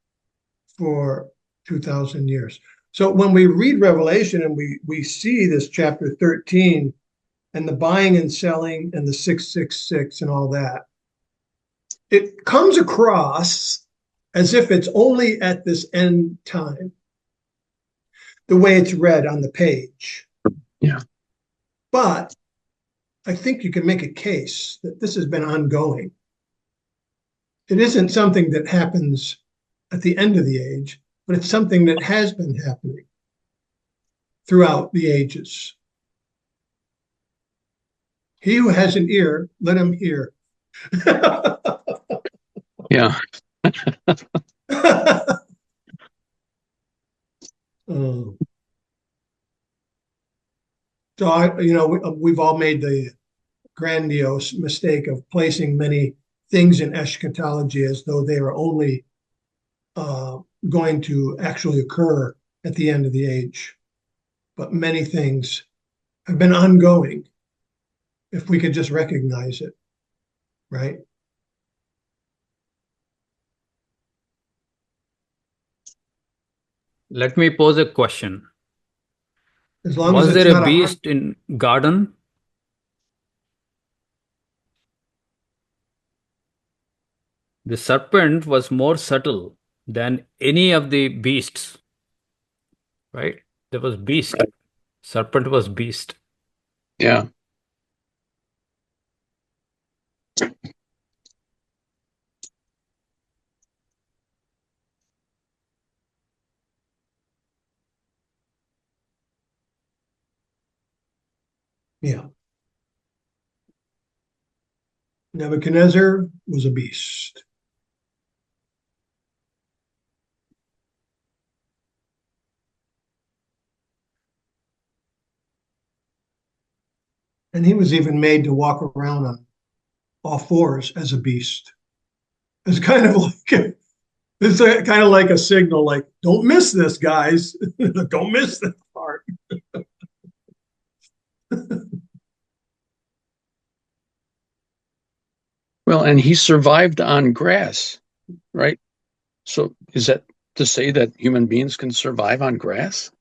for 2,000 years? So when we read Revelation and we see this chapter 13 and the buying and selling and the 666 and all that, it comes across as if it's only at this end time, the way it's read on the page. Yeah. But I think you can make a case that this has been ongoing. It isn't something that happens at the end of the age, but it's something that has been happening throughout the ages. He who has an ear, let him hear. Yeah. Oh. So we've all made the grandiose mistake of placing many things in eschatology as though they are only going to actually occur at the end of the age. But many things have been ongoing if we could just recognize it, right? Let me pose a question. As long as Was it's there a not a harm. beast in garden? The serpent was more subtle than any of the beasts, right? There was beast. Serpent was beast. Yeah. Yeah. Nebuchadnezzar was a beast. And he was even made to walk around on all fours as a beast. It's kind of like kind of like a signal, like don't miss this, guys. Don't miss this part. Well, and he survived on grass, right? So is that to say that human beings can survive on grass?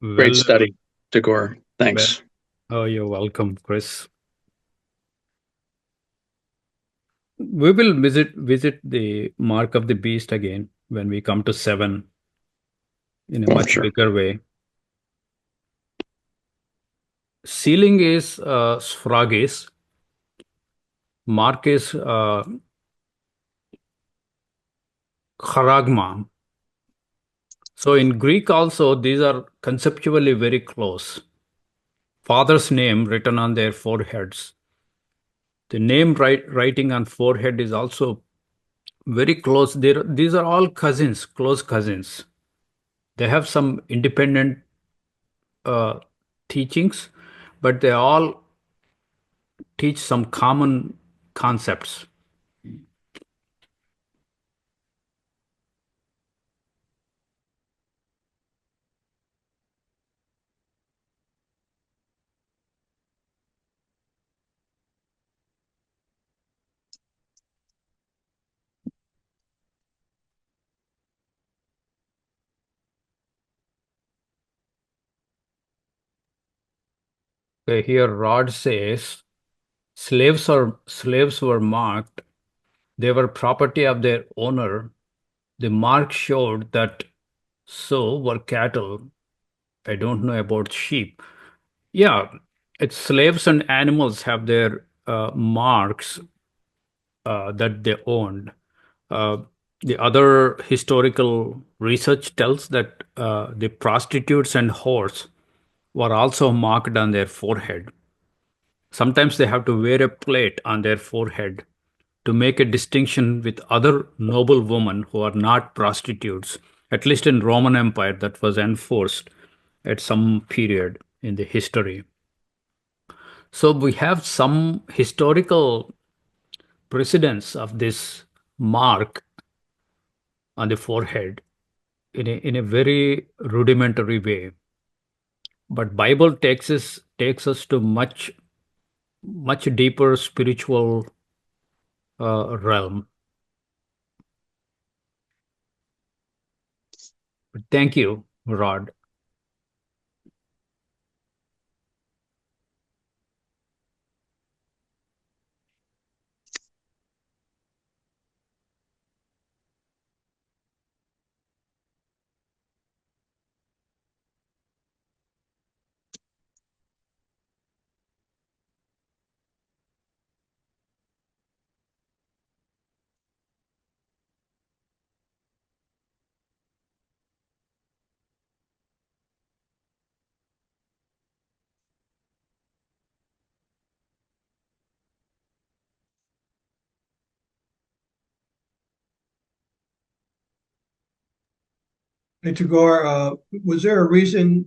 Great Well, study, Tagore. well, Thanks. oh, you're welcome, Chris. We will visit the mark of the beast again when we come to 7 in a Well, much sure. bigger way. Sealing is sphrages. Mark is charagma. So in Greek also, these are conceptually very close. Father's name written on their foreheads. The name writing on forehead is also very close. These are all cousins, close cousins. They have some independent uh, teachings, but they all teach some common concepts. Okay, here Rod says slaves were marked. They were property of their owner. The mark showed that so were cattle. I don't know about sheep. Yeah, it's slaves and animals have their marks that they owned. Uh, the other historical research tells that the prostitutes and whores were also marked on their forehead. Sometimes they have to wear a plate on their forehead to make a distinction with other noble women who are not prostitutes. At least in Roman Empire, that was enforced at some period in the history. So we have some historical precedence of this mark on the forehead in a very rudimentary way. But Bible takes us to much deeper spiritual realm. But thank you, Rod. Hey, Tagore, was there a reason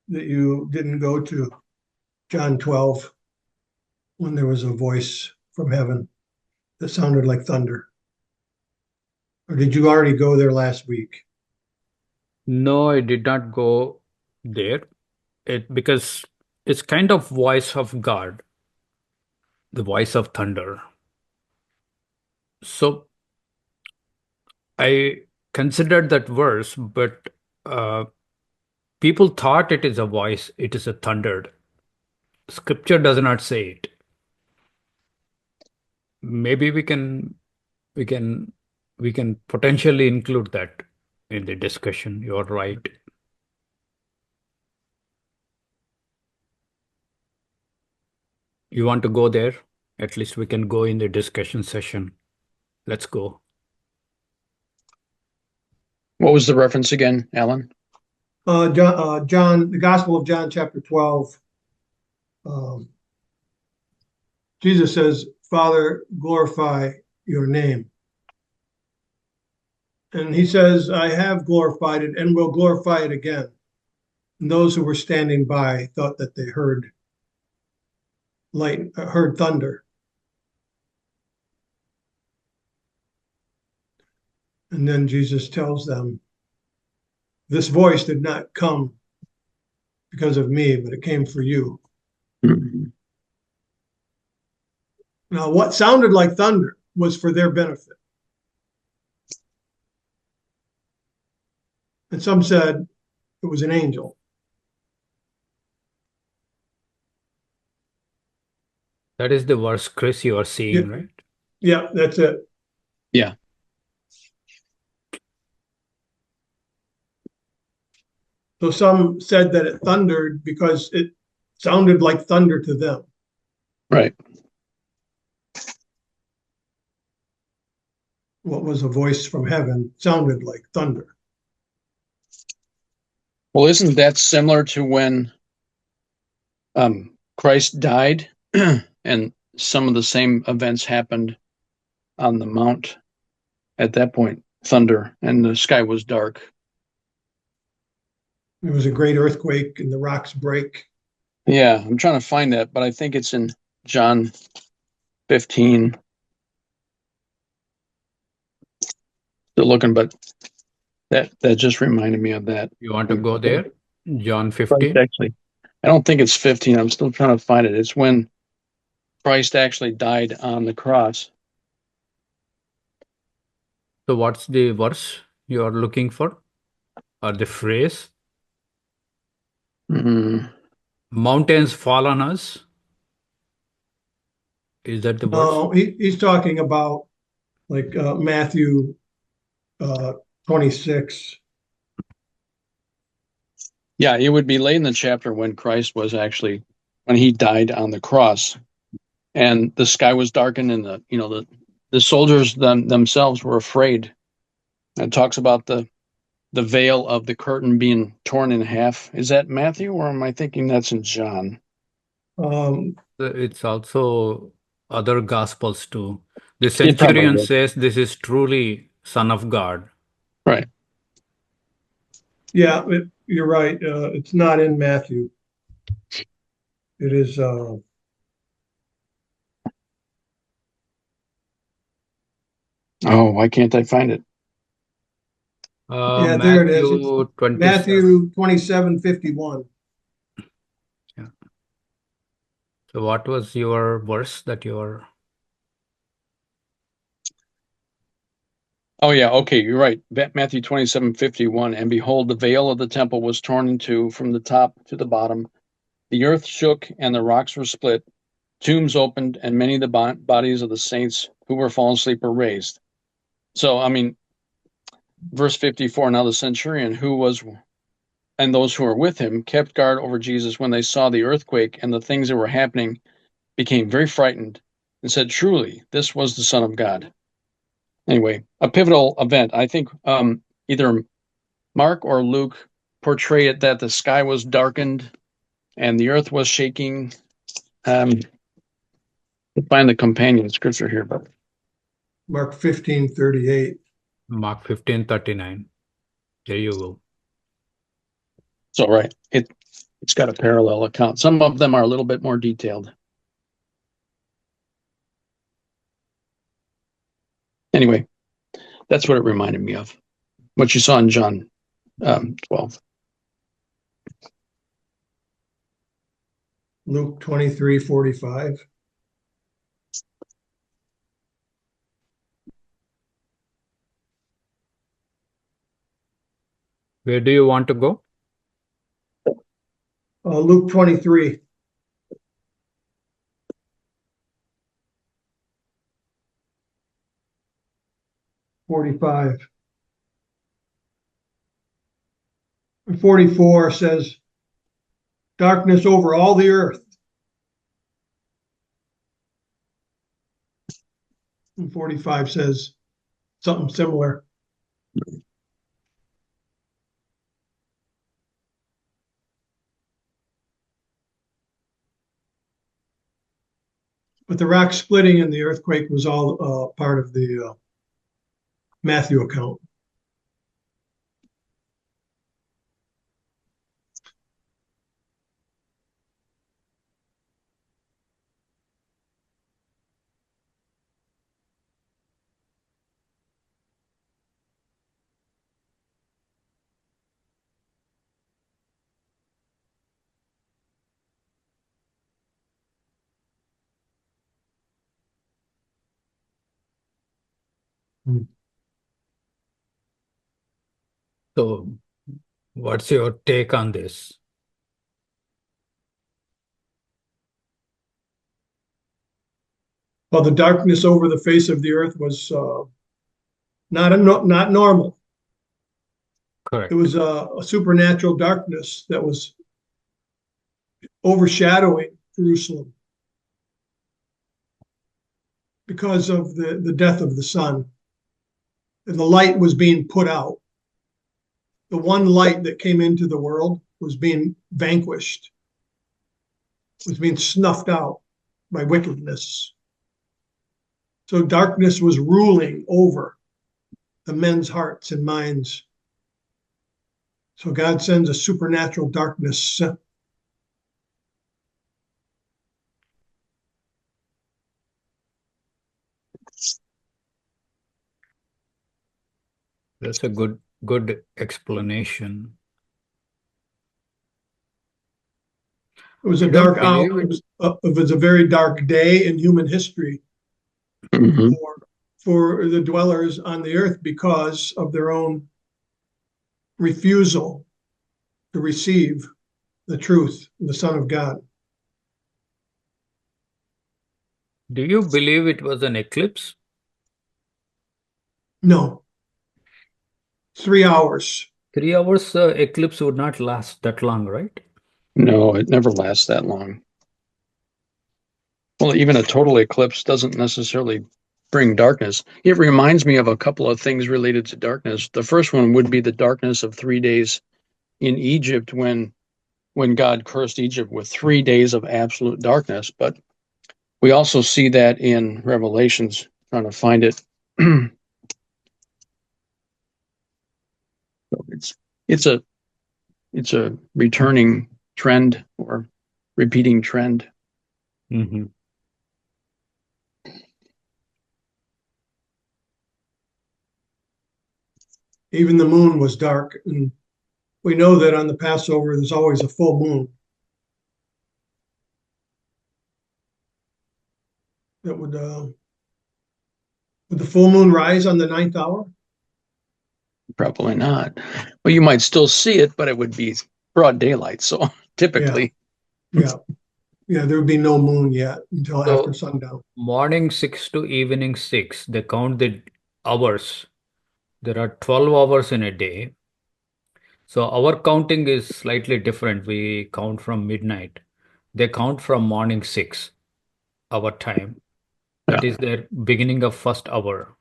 that you didn't go to John 12 when there was a voice from heaven that sounded like thunder? Or did you already go there last week? No, I did not go there. It because it's kind of voice of God, the voice of thunder. So I considered that verse, but uh, people thought it is a voice, it is a thundered. Scripture does not say it. Maybe we can we can potentially include that in the discussion. You're right. You want to go there? At least we can go in the discussion session. Let's go. What was the reference again, Alan? John, the Gospel of John, chapter 12. Um, Jesus says, Father, glorify your name. And he says, I have glorified it and will glorify it again. And those who were standing by thought that they heard heard thunder. And then Jesus tells them, this voice did not come because of me, but it came for you. Mhm. Now, what sounded like thunder was for their benefit. And some said it was an angel. That is the verse, Chris, you are Yeah, seeing, right? yeah, that's it. Yeah. So some said that it thundered because it sounded like thunder to them. Right. What was a voice from heaven sounded like thunder. Well, isn't that similar to when Christ died and some of the same events happened on the mount at that point? Thunder and the sky was dark. There was a great earthquake and the rocks break. Yeah, I'm trying to find that, but I think it's in John 15. Still looking, but that just reminded me of that. You want to go there? John Christ 15. actually, I don't think it's 15. I'm still trying to find it. It's when Christ actually died on the cross. So what's the verse you are looking for? Or the phrase? Mm, Mountains fall on us. Is that the verse? He's talking about like Matthew uh, 26. yeah, it would be late in the chapter when Christ was actually when he died on the cross, and the sky was darkened, and the soldiers themselves were afraid. It talks about the veil of the curtain being torn in half. Is that Matthew, or am I thinking that's in John? Um, It's also other gospels too. The It probably centurion is. says this is truly Son of God. Right. yeah, you're right. It's not in Matthew. It is. Oh, why can't I find it? Yeah, there it is. It's Matthew 27. Matthew 27:51. Yeah. So what was your verse that you were? Oh yeah, okay, you're right. Matthew 27:51. And behold, the veil of the temple was torn in two from the top to the bottom. The earth shook and the rocks were split. Tombs opened, and many of the bodies of the saints who were fallen asleep were raised. So, I mean, verse 54, now the centurion who was and those who were with him kept guard over Jesus when they saw the earthquake and the things that were happening, became very frightened and said, truly, this was the Son of God. Anyway, a pivotal event. I think either Mark or Luke portray it that the sky was darkened and the earth was shaking. Find the companion scripture here, but Mark 15:38. Mark 15:39. There you go. So, right. It's got a parallel account. Some of them are a little bit more detailed. Anyway, that's what it reminded me of. What you saw in John 12. Luke 23:45. Where do you want to go? Luke 23. '45. And 44 says, darkness over all the earth. And 45 says something similar. But the rock splitting and the earthquake was all part of the Matthew account. So, what's your take on this? Well, the darkness over the face of the earth was not normal. It Correct. was a supernatural darkness that was overshadowing Jerusalem because of the death of the sun. And the light was being put out. The one light that came into the world was being vanquished, was being snuffed out by wickedness. So darkness was ruling over the men's hearts and minds. So God sends a supernatural darkness. That's a good explanation. It was I a don't dark hour. believe it. It was a very dark day in human history Mhm. for the dwellers on the earth because of their own refusal to receive the truth, the Son of God. Do you believe it was an eclipse? No, 3 hours. 3 hours eclipse would not last that long, right? No, it never lasts that long. Well, even a total eclipse doesn't necessarily bring darkness. It reminds me of a couple of things related to darkness. The first one would be the darkness of 3 days in Egypt when God cursed Egypt with 3 days of absolute darkness. But we also see that in Revelations, trying to find it. it's it's a it's a returning trend or repeating trend. Mm-hmm. Even the moon was dark. And we know that on the Passover, there's always a full moon. That would the full moon rise on the ninth hour? Probably not. Well, you might still see it, but it would be broad daylight. So Yeah, typically, yeah, yeah. There would be no moon yet until after So, sundown. morning 6 to evening 6, they count the hours. There are 12 hours in a day. So, our counting is slightly different. We count from midnight. They count from morning 6, our time. yeah. That is their beginning of first hour.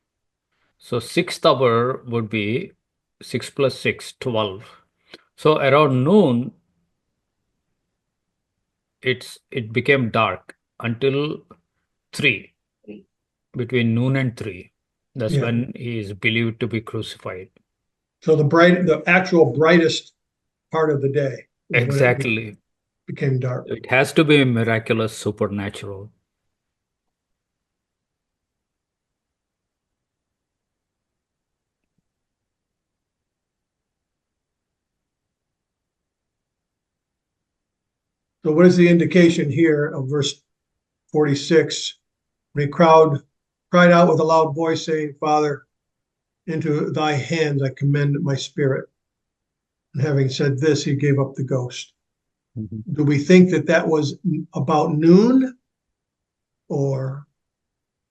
So, sixth hour would be 6 plus 6, 12. So, around noon, it became dark until 3, between noon and 3. That's Yeah. when he is believed to be crucified. So the actual brightest part of the day is when it Exactly. became dark. It has to be miraculous, supernatural. So what is the indication here of verse 46? The crowd cried out with a loud voice, saying, Father, into thy hands I commend my spirit. And having said this, he gave up the ghost. Mhm. Do we think that that was about noon or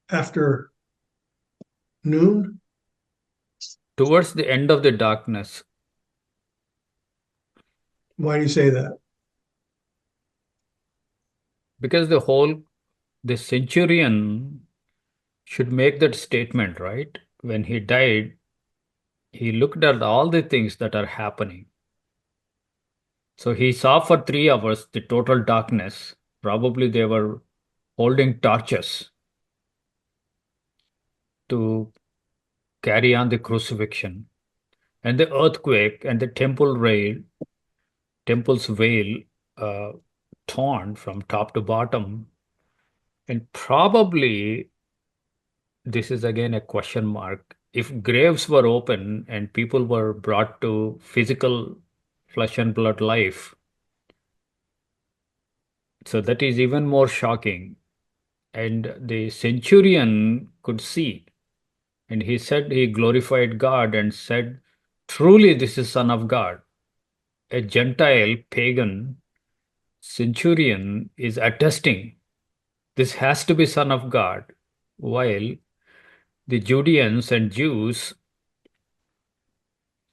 after noon? Towards the end of the darkness, Why do you say that? because the centurion should make that statement, right? When he died, he looked at all the things that are happening. So he saw for 3 hours the total darkness. Probably they were holding torches to carry on the crucifixion. And the earthquake and the temple's veil uh, torn from top to bottom. And probably this is again a question mark. If graves were open and people were brought to physical flesh and blood life, so that is even more shocking. And the centurion could see, and he said he glorified God and said, truly, this is Son of God. A Gentile pagan centurion is attesting this has to be Son of God, while the Judeans and Jews,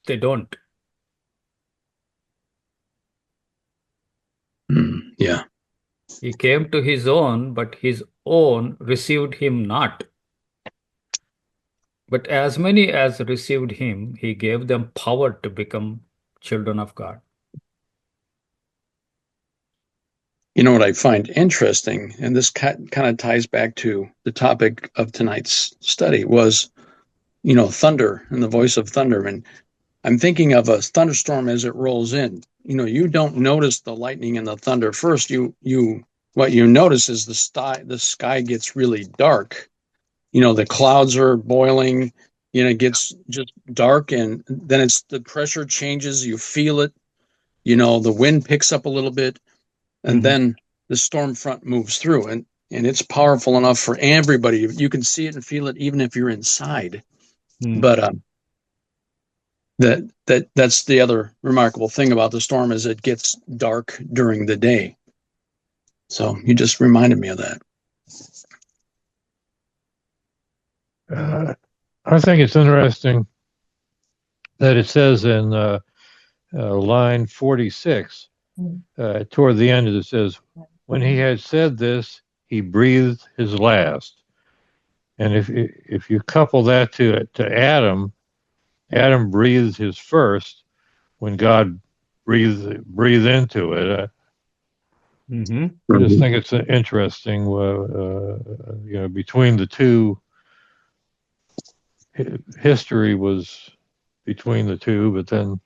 they don't. Yeah. He came to his own, but his own received him not. But as many as received him, he gave them power to become children of God. You know what I find interesting, and this kind of ties back to the topic of tonight's study, was, thunder and the voice of thunder. And I'm thinking of a thunderstorm as it rolls in. You don't notice the lightning and the thunder first. What you notice is the sky gets really dark. The clouds are boiling, it gets just dark, and then the pressure changes, you feel it, the wind picks up a little bit, and Mhm. then the storm front moves through, and it's powerful enough for everybody. You can see it and feel it even if you're inside. Mm. But that's the other remarkable thing about the storm, is it gets dark during the day. So you just reminded me of that. I think it's interesting that it says in line 46, toward the end, it says, when he had said this, he breathed his last. And if you couple that to Adam, Adam breathed his first when God breathed into it. Mhm. I just think it's interesting, between the two, history was between the two, but then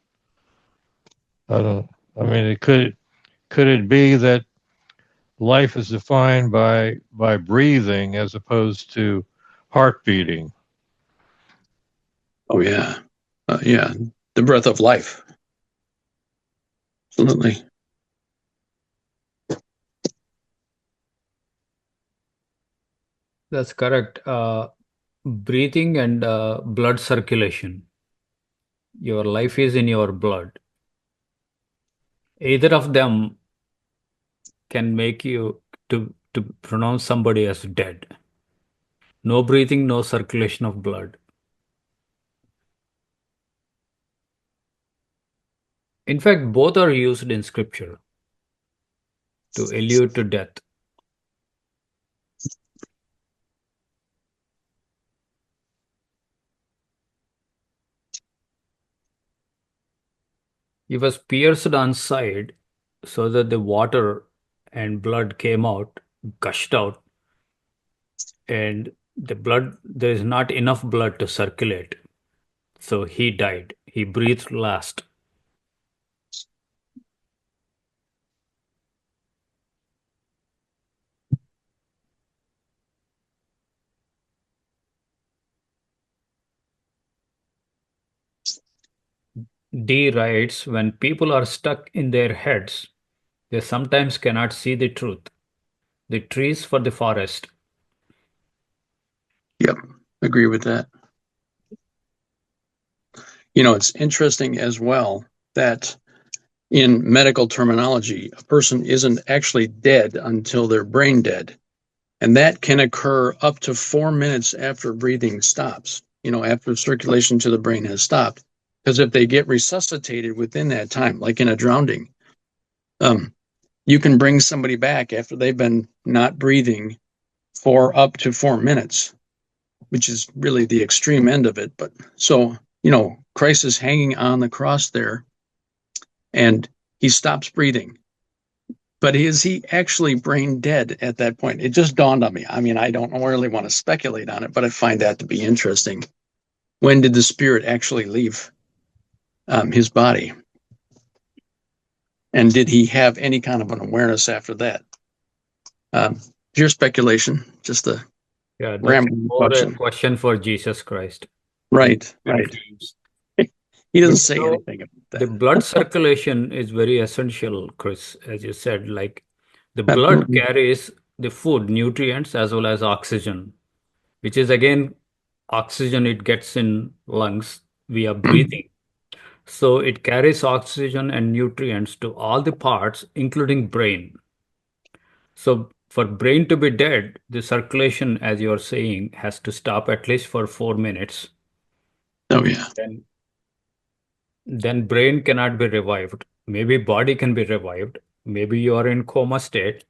I don't. I mean, could it be that life is defined by breathing as opposed to heart beating? Oh yeah, yeah, the breath of life. Absolutely. That's correct. Breathing and blood circulation. Your life is in your blood. Either of them can make you to pronounce somebody as dead. No breathing, no circulation of blood. In fact, both are used in scripture to allude to death. He was pierced on side so that the water and blood came out, gushed out, and there is not enough blood to circulate. So he died. He breathed last. D writes, when people are stuck in their heads, they sometimes cannot see the truth. The trees for the forest. Yep, agree with that. You know, it's interesting as well that in medical terminology, a person isn't actually dead until they're brain dead. And that can occur up to 4 minutes after breathing stops, after circulation to the brain has stopped. Because if they get resuscitated within that time, like in a drowning, you can bring somebody back after they've been not breathing for up to 4 minutes, which is really the extreme end of it. But so, Christ is hanging on the cross there and he stops breathing. But is he actually brain dead at that point? It just dawned on me. I mean, I don't really want to speculate on it, but I find that to be interesting. When did the spirit actually leave his body? And did he have any kind of an awareness after that? Pure speculation, just a Yeah, that's rambling more a question. question for Jesus Christ. Right. Confused. He doesn't say So, anything about the that. blood circulation is very essential, Chris, as you said. Like the blood Absolutely. carries the food, nutrients, as well as oxygen, which is again oxygen it gets in lungs via breathing. So it carries oxygen and nutrients to all the parts, including brain. So for brain to be dead, the circulation, as you're saying, has to stop at least for 4 minutes. Oh, yeah. Then brain cannot be revived. Maybe body can be revived. Maybe you are in coma state,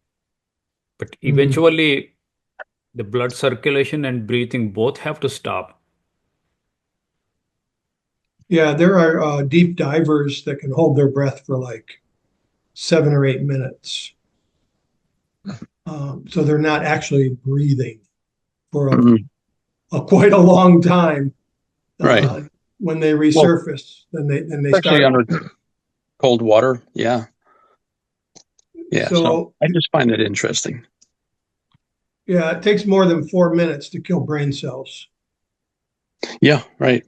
but eventually the blood circulation and breathing both have to stop. Yeah, there are deep divers that can hold their breath for like 7 or 8 minutes. So they're not actually breathing for Mhm. quite a long time. Right. When they Well, resurface, then they especially start. under cold water. Yeah. Yeah. So So I just find it interesting. yeah, it takes more than 4 minutes to kill brain cells. Yeah. Right.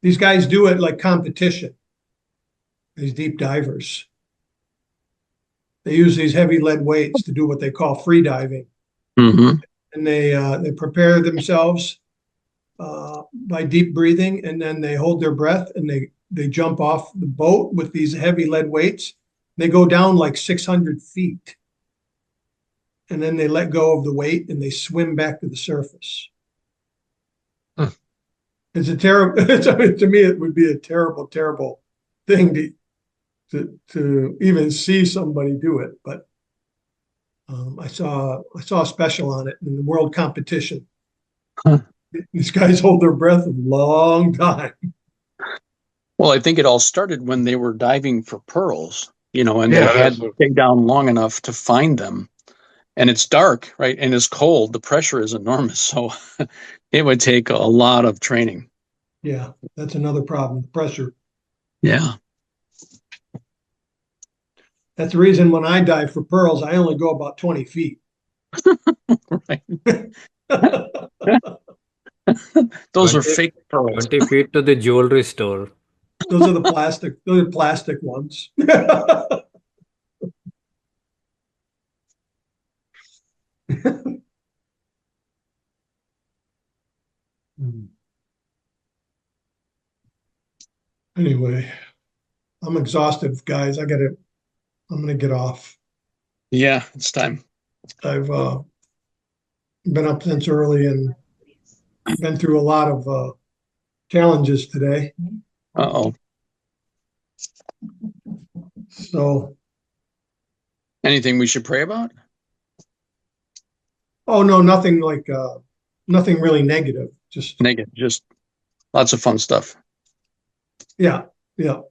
These guys do it like competition. These deep divers. They use these heavy lead weights to do what they call free diving, Mm-hmm. and they prepare themselves by deep breathing, and then they hold their breath and they jump off the boat with these heavy lead weights. They go down like 600 feet, and then they let go of the weight and they swim back to the surface. Huh. It's a terrible. To me, it would be a terrible, terrible thing to even see somebody do it. But I saw a special on it in the world competition. Huh. These guys hold their breath a long time. Well, I think it all started when they were diving for pearls, and they Yeah, had that's to dig down long enough to find them. And it's dark, right? And it's cold. The pressure is enormous. So it would take a lot of training. Yeah, that's another problem. The pressure. Yeah. That's the reason when I dive for pearls, I only go about 20 feet. Right. Those are 20, fake pearls. 20 feet to the jewelry store. Those are the plastic. Those are plastic ones. Anyway, I'm exhausted, guys. I'm gonna get off. Yeah, it's time. I've been up since early and been through a lot of challenges today. Uh-oh. So, Anything we should pray about? oh no, nothing really negative. Just Negative. Just lots of fun stuff. yeah, yeah.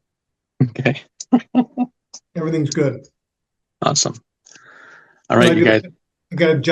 Okay. Everything's good. Awesome. All right, you guys. I got a job.